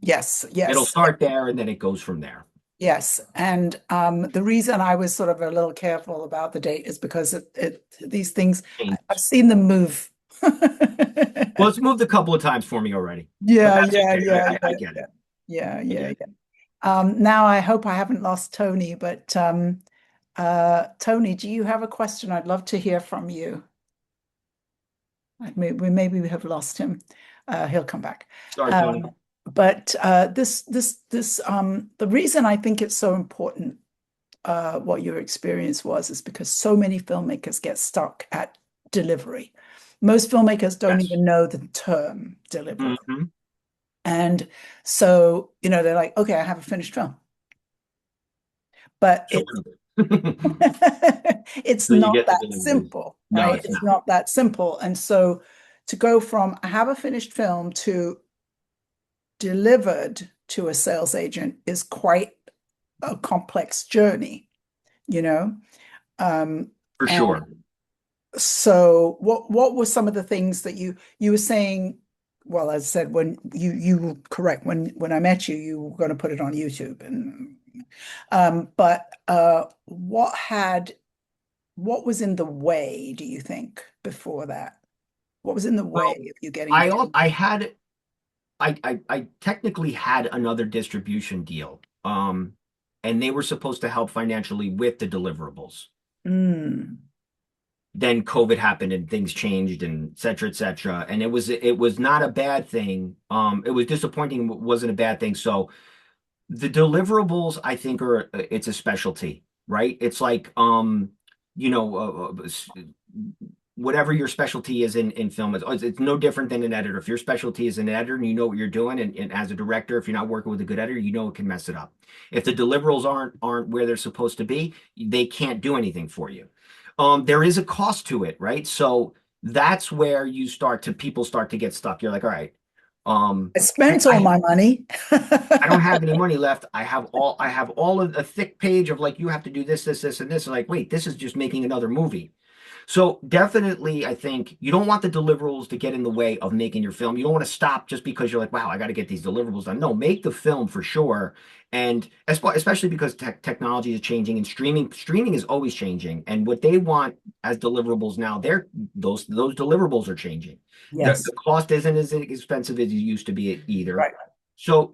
Yes, It'll yes, start there and then it goes from there. yes. And the reason I was sort of a little careful about the date is because these things, I've Changes. seen them move. Well, it's moved a couple of times for me already, but Yeah, that's yeah, okay. yeah, I yeah, get yeah, it. yeah, I yeah, get yeah. it. Now I hope I haven't lost Tony, but Tony, do you have a question? I'd love to hear from you. Maybe we have lost him. He'll come back. Sorry, Tony. But the reason I think it's so important, what your experience was, is because so many filmmakers get stuck at delivery. Most filmmakers don't Yes. even know the term deliverable. Hmm. And so, they're like, okay, I have a finished film. But Sort it's of. it's So you not get the that deliveries. simple, No, right? it's It's not. not that simple. And so to go from I have a finished film to delivered to a sales agent is quite a complex journey, you know? Um, For and sure. so what were some of the things that you were saying? Well, as I said, when you were correct, when I met you, you were going to put it on YouTube. And but what was in the way, do you think, before that? What was in the way Well, of you getting to? I had I technically had another distribution deal. And they were supposed to help financially with the deliverables. Mm, Then COVID happened and things changed and et cetera, et cetera. And it was not a bad thing. It was disappointing, but wasn't a bad thing. So the deliverables, I think, it's a specialty, right? It's like you know, whatever your specialty is in film, it's no different than an editor. If your specialty is an editor and you know what you're doing, and as a director, if you're not working with a good editor, you know it can mess it up. If the deliverables aren't where they're supposed to be, they can't do anything for you. There is a cost to it, right? So that's where people start to get stuck. You're like, all right, I I, spent all I my money. I don't have any money left. I have all of a thick page of like you have to do this, this, this, and this. Like, wait, this is just making another movie. So definitely, I think you don't want the deliverables to get in the way of making your film. You don't want to stop just because you're like, wow, I got to get these deliverables done. No, make the film for sure. And especially because technology is changing and streaming is always changing. And what they want as deliverables now, those deliverables are changing. The Yes, cost isn't as expensive as it used to be either. right. So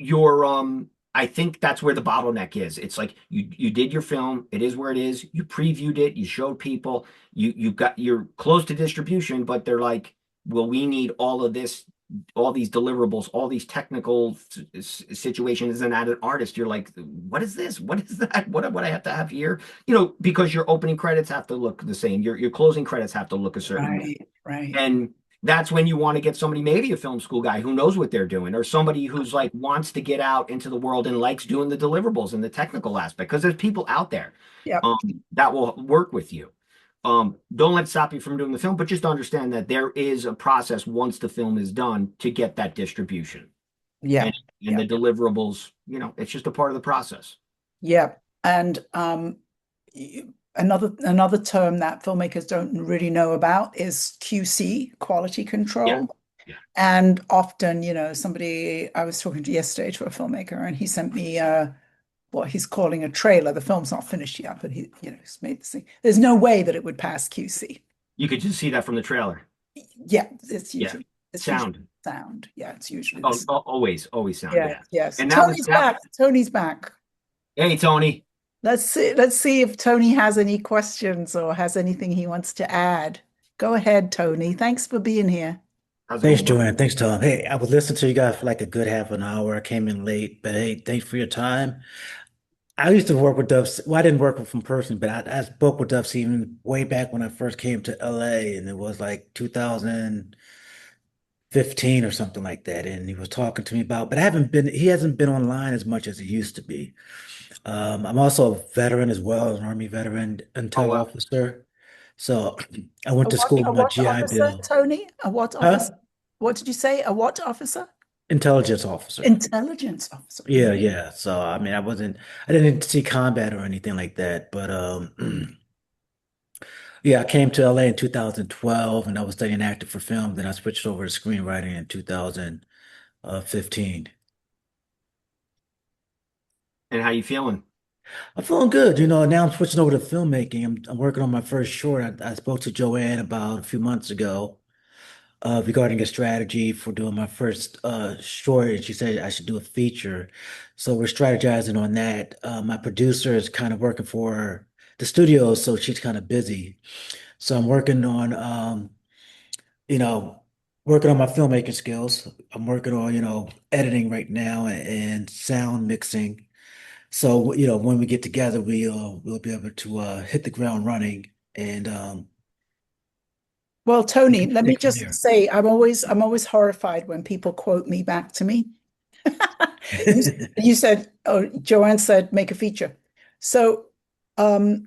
I think that's where the bottleneck is. It's like you did your film, it is where it is. You previewed it, you showed people, you're close to distribution, but they're like, well, we need all of this, all these deliverables, all these technical situations. And as an artist, you're like, what is this? What is that? What I have to have here? Because your opening credits have to look the same. Your closing credits have to look a certain way. Right, right. And that's when you want to get somebody, maybe a film school guy who knows what they're doing, or somebody who's like wants to get out into the world and likes doing the deliverables and the technical aspect. Because there's people out there Yep. that will work with you. Don't let it stop you from doing the film, but just understand that there is a process once the film is done to get that distribution. And Yep. and the Yep. deliverables, it's just a part of the process. Yep. And another term that filmmakers don't really know about is QC, quality Yeah. control. Yeah. And often, somebody I was talking to yesterday to a filmmaker, and he sent me what he's calling a trailer. The film's not finished yet, but he's made this thing. There's no way that it would pass QC. You could just see that from the trailer. Yeah, it's Yeah. usually it's usually Sound. sound. Yeah, it's usually Oh, always sound. yeah, Yeah. yes. And that was Tony's that. back. Tony's back. Hey, Tony. Let's see if Tony has any questions or has anything he wants to add. Go ahead, Tony. Thanks for being here. How's it Thanks, going, bud? Joanne. Thanks, Tom. Hey, I was listening to you guys for like a good half an hour. I came in late, but hey, thanks for your time. I used to work with Dove. Well, I didn't work with him personally, but I spoke with Dove even way back when I first came to LA, and it was like 2015 or something like that. And he was talking to me about, but he hasn't been online as much as he used to be. I'm also a veteran as well, an Army veteran, Oh, intel well. officer. So I went to school A on my what GI officer, Bill. Tony? A what officer? Huh? What did you say? A what officer? Intelligence officer. Intelligence officer. Yeah, yeah. So I mean, I didn't see combat or anything like that, but yeah, I came to LA in 2012, and I was studying acting for film. Then I switched over to screenwriting in 2015. And how you feeling? I'm feeling good, you know. Now I'm switching over to filmmaking. I'm working on my first short. I spoke to Joanne about a few months ago regarding a strategy for doing my first short, and she said I should do a feature. So we're strategizing on that. My producer is kind of working for the studio, so she's kind of busy. So I'm working on, you know, working on my filmmaking skills. I'm working on, editing right now and sound mixing. So, when we get together, we'll be able to hit the ground running and Well, we Tony, can let take me it from just there. say I'm always horrified when people quote me back to me. You, you said, oh, Joanne said, make a feature. So um,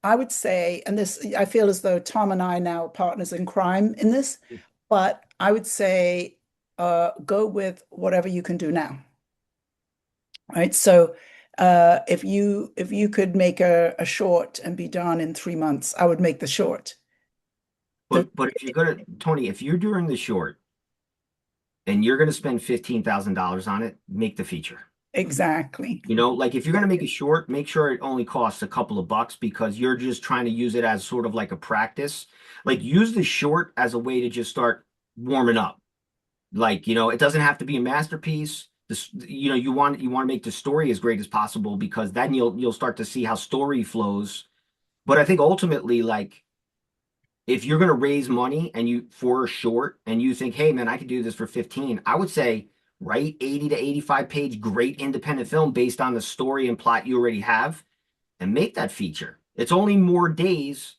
I would say, and this, I feel as though Tom and I now are partners in crime in this, but I would say go with whatever you can do now. Right. So if you could make a short and be done in 3 months, I would make the short. The But if you're gonna, Tony, if you're doing the short and you're gonna spend $15,000 on it, make the feature. exactly. Like if you're gonna make a short, make sure it only costs a couple of bucks because you're just trying to use it as sort of like a practice. Like use the short as a way to just start warming up. Like, it doesn't have to be a masterpiece. This, you want to make the story as great as possible because then you'll start to see how story flows. But I think ultimately, like if you're going to raise money and you for a short and you think, hey man, I could do this for 15, I would say write 80 to 85 page great independent film based on the story and plot you already have and make that feature. It's only more days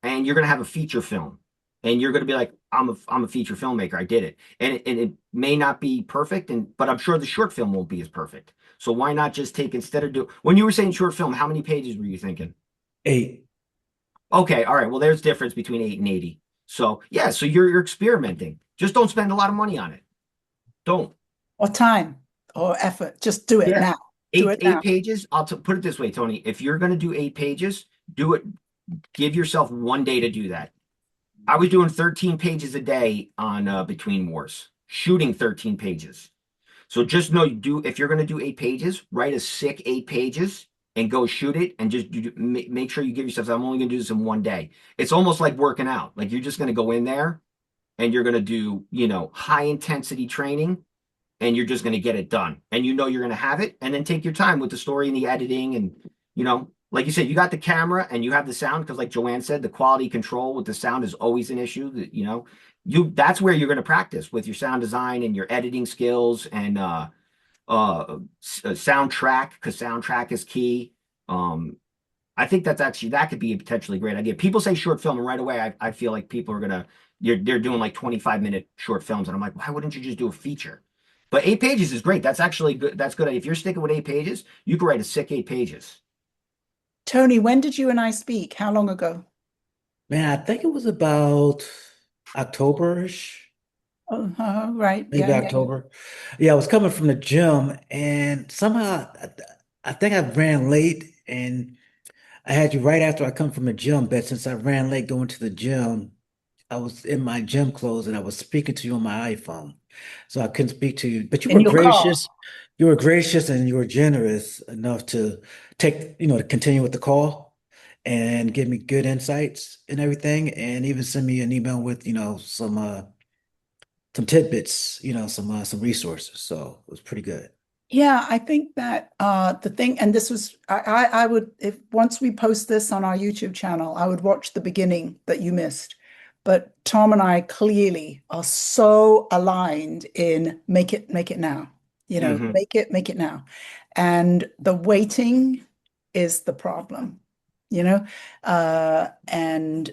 and you're going to have a feature film and you're going to be like, I'm a feature filmmaker. I did it. And it may not be perfect, but I'm sure the short film won't be as perfect. So why not just take instead of do when you were saying short film, how many pages were you thinking? 8. Okay, all right. Well, there's difference between 8 and 80. So yeah, so you're experimenting. Just don't spend a lot of money on it. Don't. Or time or effort. Just do it Yeah. now. Do Eight it eight now. pages. Put it this way, Tony. If you're gonna do 8 pages, do it. Give yourself one day to do that. I was doing 13 pages a day on Between Wars, shooting 13 pages. So just know you do if you're going to do 8 pages, write a sick 8 pages and go shoot it and just make sure you give yourself, I'm only going to do this in one day. It's almost like working out. Like you're just going to go in there and you're going to do, high intensity training and you're just going to get it done. And you're going to have it and then take your time with the story and the editing and like you said, you got the camera and you have the sound because like Joanne said, the quality control with the sound is always an issue that that's where you're going to practice with your sound design and your editing skills and soundtrack because soundtrack is key. I think that could be a potentially great idea. People say short film, and right away I feel like people are gonna they're doing like 25-minute short films, and I'm like, why wouldn't you just do a feature? But 8 pages is great. That's actually good. That's good. If you're sticking with 8 pages, you can write a sick 8 pages. Tony, when did you and I speak? How long ago? Man, I think it was about October-ish, Oh, right. maybe Yeah, yeah. October. Yeah, I was coming from the gym and somehow I think I ran late and I had you right after I come from the gym, but since I ran late going to the gym, I was in my gym clothes and I was speaking to you on my iPhone. So I couldn't speak to you, but In your car. you were gracious and you were generous enough to to continue with the call and give me good insights and everything, and even send me an email with, some tidbits, some resources. So it was pretty good. Yeah, I think that the thing, and this was, I would, if once we post this on our YouTube channel, I would watch the beginning that you missed. But Tom and I clearly are so aligned in make it now, Hmm. make it now. And the waiting is the problem, you know? And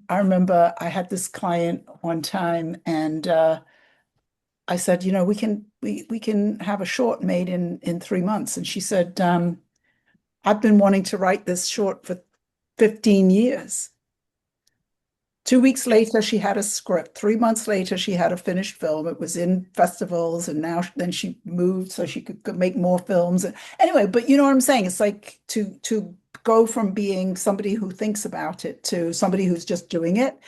I remember I had this client one time and I said, we can have a short made in 3 months. And she said, I've been wanting to write this short for 15 years. 2 weeks later, she had a script. 3 months later, she had a finished film. It was in festivals, and now then she moved so she could make more films. Anyway, but you know what I'm saying? It's like to go from being somebody who thinks about it to somebody who's just doing it.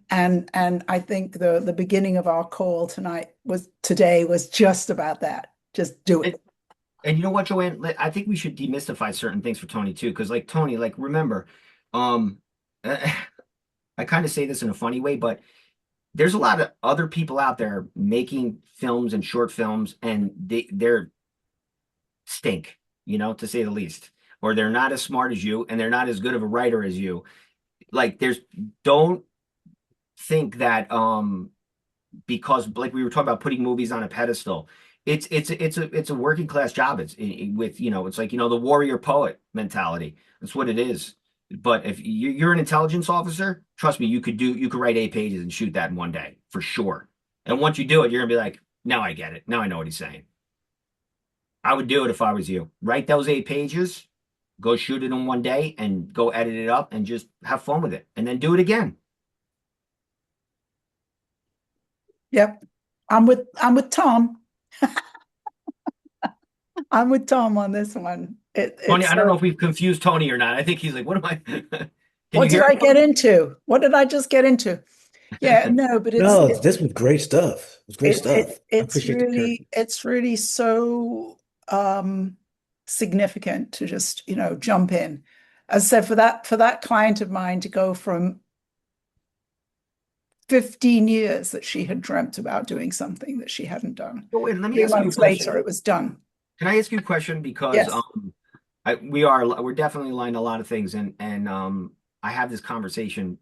And I think the beginning of our call today was just about that. Just do And, it. and you know what, Joanne? I think we should demystify certain things for Tony too, because like Tony, like remember, um, I kind of say this in a funny way, but there's a lot of other people out there making films and short films, and they're stink, to say the least, or they're not as smart as you, and they're not as good of a writer as you. Like, don't think that because like we were talking about putting movies on a pedestal. It's a working class job. With it's like the warrior poet mentality. That's what it is. But if you're an intelligence officer, trust me, you could write 8 pages and shoot that in one day for sure. And once you do it, you're gonna be like, now I get it. Now I know what he's saying. I would do it if I was you. Write those 8 pages, go shoot it in one day, and go edit it up and just have fun with it, and then do it again. Yep. I'm with Tom. I'm with Tom on this one. Tony, It's I don't know if we've confused Tony or not. I think he's like, what am I? Can what you did hear I me, get Tony? into? What did I just get into? Yeah, no, but No, this was great stuff. It was great stuff. I it's appreciate the really encouragement. so um significant to just, jump in. As I said, for that client of mine to go from 15 years that she had dreamt about doing something that she hadn't done. Oh, wait, let me Three ask you a months later, question. it was done. Can I ask you a question? Because Yes. we're definitely aligned on a lot of things, and I have this conversation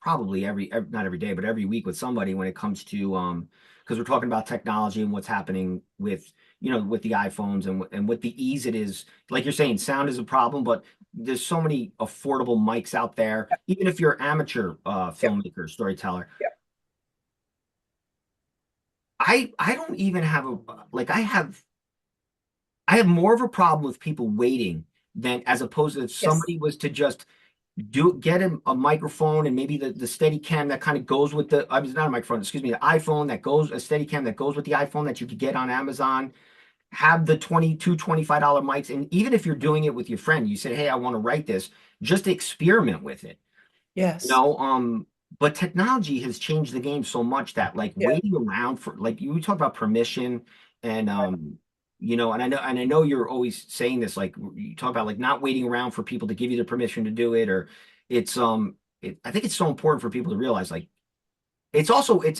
probably not every day, but every week with somebody when it comes to because we're talking about technology and what's happening with with the iPhones and what the ease it is. Like you're saying, sound is a problem, but there's so many affordable mics out there. Even if you're amateur Yep. filmmaker, storyteller, Yep. I don't even have a like I have more of a problem with people waiting than as opposed to if Yes. somebody was to just get a microphone and maybe the steady cam that kind of goes with the I mean not a microphone, excuse me, the iPhone that goes a steady cam that goes with the iPhone that you could get on Amazon, have the $25 mics, and even if you're doing it with your friend, you say, hey, I want to write this, just experiment with it. You Yes. know, but technology has changed the game so much that like Yeah. waiting around for like you talk about permission and and I know you're always saying this, like you talk about like not waiting around for people to give you the permission to do it, or I think it's so important for people to realize like it's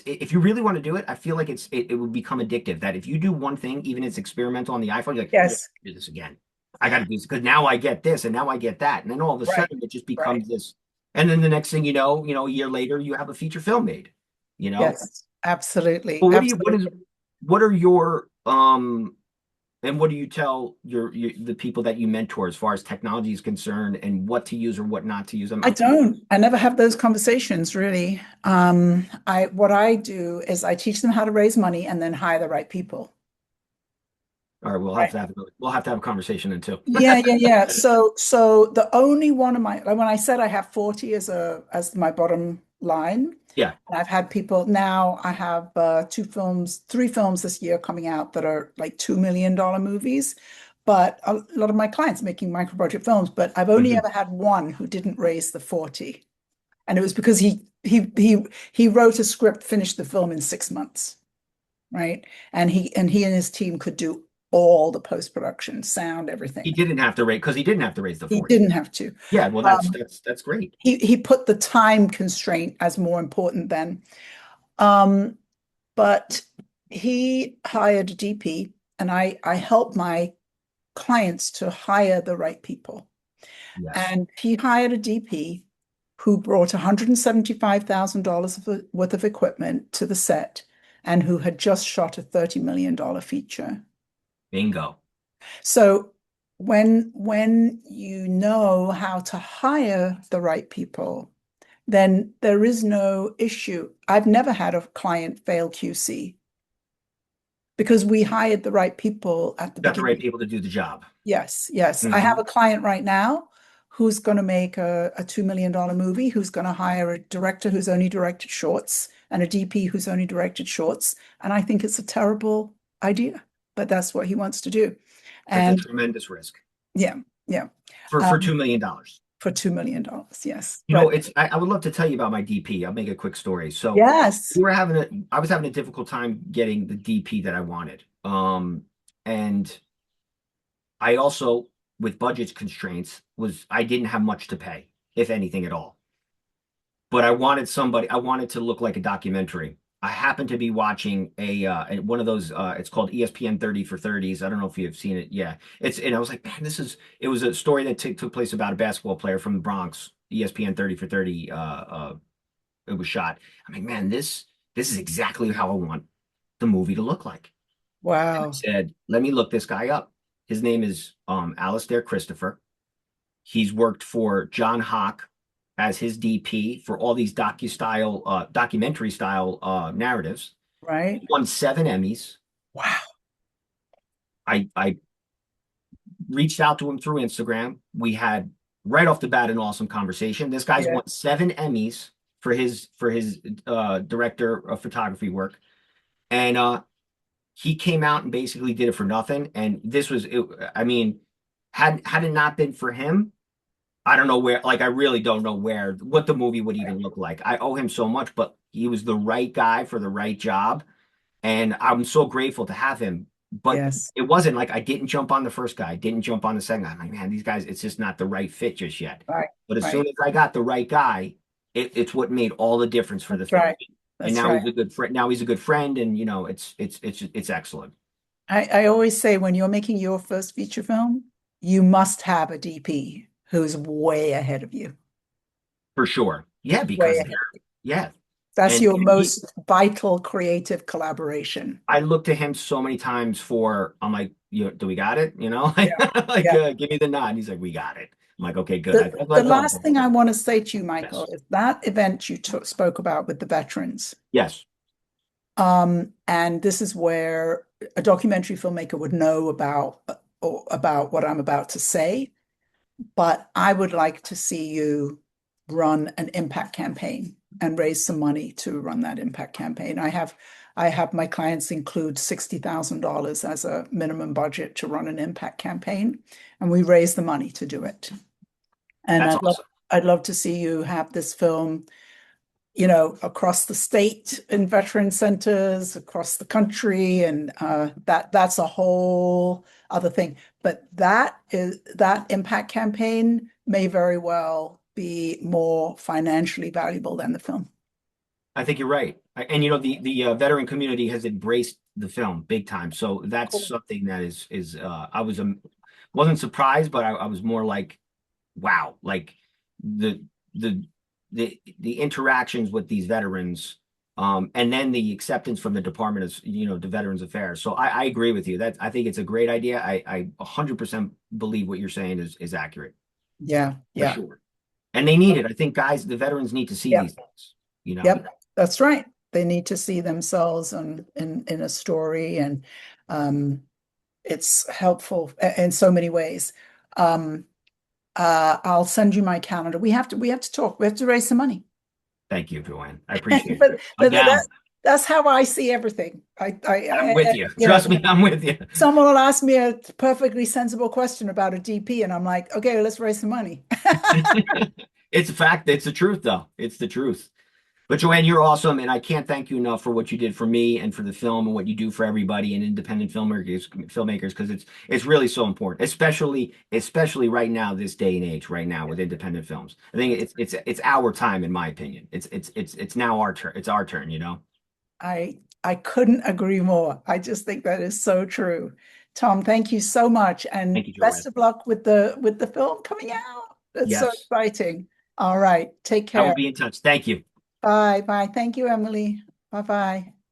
if you really want to do it, I feel like it would become addictive that if you do one thing, even if it's experimental on the iPhone, you're like, oh, Yes. do this again. I got to do this because now I get this and now I get that. And then all of a Right. sudden it just Right. becomes this. And then the next thing a year later, you have a feature film made, you know? Yes. Absolutely. But Absolutely. what are your, and what do you tell the people that you mentor as far as technology is concerned and what to use or what not to use? I don't. I never have those conversations really. What I do is I teach them how to raise money and then hire the right people. All right, Right. we'll have to have a conversation then too. Yeah, yeah, yeah. So the only one of my like when I said I have 40 as my bottom line, Yeah. and I've had people now I have three films this year coming out that are like $2 million movies. But a lot of my clients making micro budget films, but I've only Mhm. ever had one who didn't raise the 40. And it was because he wrote a script, finished the film in 6 months, right? And he and his team could do all the post-production, sound, He everything. didn't have to rate because he didn't have to raise the He 40. didn't have to. Yeah, well, Um, that's great. he put the time constraint as more important then. Um, but he hired a DP, and I help my clients to hire the right people. Yes. And he hired a DP who brought $175,000 worth of equipment to the set and who had just shot a $30 million feature. Bingo. So when you know how to hire the right people, then there is no issue. I've never had a client fail QC because we hired the right people at the Got the right beginning. people to do the job. Yes, yes. I have Hmm. a client right now who's going to make a $2 million movie, who's going to hire a director who's only directed shorts and a DP who's only directed shorts. And I think it's a terrible idea, but that's what he wants to do. That's a And tremendous risk yeah, yeah. for Um, $2 million. for $2 million, yes. You know, But it's I would love to tell you about my DP. I'll make a quick story. So yes, I was having a difficult time getting the DP that I wanted. And I also, with budget constraints, I didn't have much to pay, if anything at all. But I wanted to look like a documentary. I happened to be watching one of those it's called ESPN 30 for 30s. I don't know if you've seen it. Yeah. And I was like, man, it was a story that took place about a basketball player from the Bronx. ESPN 30 for 30 it was shot. I'm like, man, this is exactly how I want the movie to look like. And I wow, said, let me look this guy up. His name is Alistair Christopher. He's worked for John Hawk as his DP for all these documentary style narratives. right? He won 7 Emmys. Wow, I reached out to him through Instagram. We had right off the bat an awesome conversation. This guy's yeah, won 7 Emmys for his director of photography work, and he came out and basically did it for nothing. And this was, I mean, had it not been for him, I don't know where, like, I really don't know what the movie would even look like. I owe him so much, but he was the right guy for the right job. And I'm so grateful to have him. But yes, it wasn't like I didn't jump on the first guy, didn't jump on the second guy. I'm like, man, these guys, it's just not the right fit just yet. right, But as soon right. as I got the right guy, it's what made all the difference for the That's film. right. And That's now right. he's a good friend. Now he's a good friend, and it's excellent I always say when you're making your first feature film, you must have a DP who's way ahead of you, for sure. Yeah, way because ahead. yeah, That's and your he most vital creative collaboration. I look to him so many times for, I'm like, do we got it? Yeah, Like, yeah. give me the nod. And he's like, we got it. I'm like, okay, good. The I thought last so. thing I want to say to you, Michael, Yes. is that event you spoke about with the veterans. Yes. And this is where a documentary filmmaker would know about what I'm about to say. But I would like to see you run an impact campaign and raise some money to run that impact campaign. I have my clients include $60,000 as a minimum budget to run an impact campaign, and we raise the money to do it. And That's awesome. I'd love to see you have this film, across the state in veteran centers, across the country, and that's a whole other thing. But that impact campaign may very well be more financially valuable than the film. I think you're right. And the veteran community has embraced the film big time. So that's Cool. something that I wasn't surprised, but I was more like, wow, like the the the interactions with these veterans, and then the acceptance from the Department of the Veterans Affairs. So I agree with you. That I think it's a great idea. I 100% believe what you're saying is accurate Yeah, for yeah, sure. And they need it. I think the veterans need to see yeah, these things. You know, yep. That's right. They need to see themselves in a story, and um, it's helpful in so many ways. Um, I'll send you my calendar. We have to talk. We have to raise some money. Thank you, Joanne. I appreciate it. But I'm down. that's how I see everything. I'm with you. Trust me, I'm with you. Someone will ask me a perfectly sensible question about a DP, and I'm like, okay, let's raise some money. It's a fact. It's the truth, though. It's the truth. But Joanne, you're awesome, and I can't thank you enough for what you did for me and for the film and what you do for everybody and independent filmmakers, because it's really so important, especially right now, this day and age, right now with independent films. I think it's our time, in my opinion. It's now our turn. It's our turn. I I couldn't agree more. I just think that is so true. Tom, thank you so much, Thank and you, Joanne. best of luck with the film coming out. It's so Yes, exciting. All right, take I will care. be in touch. Thank you. Bye bye. Thank you, Emily. Bye bye.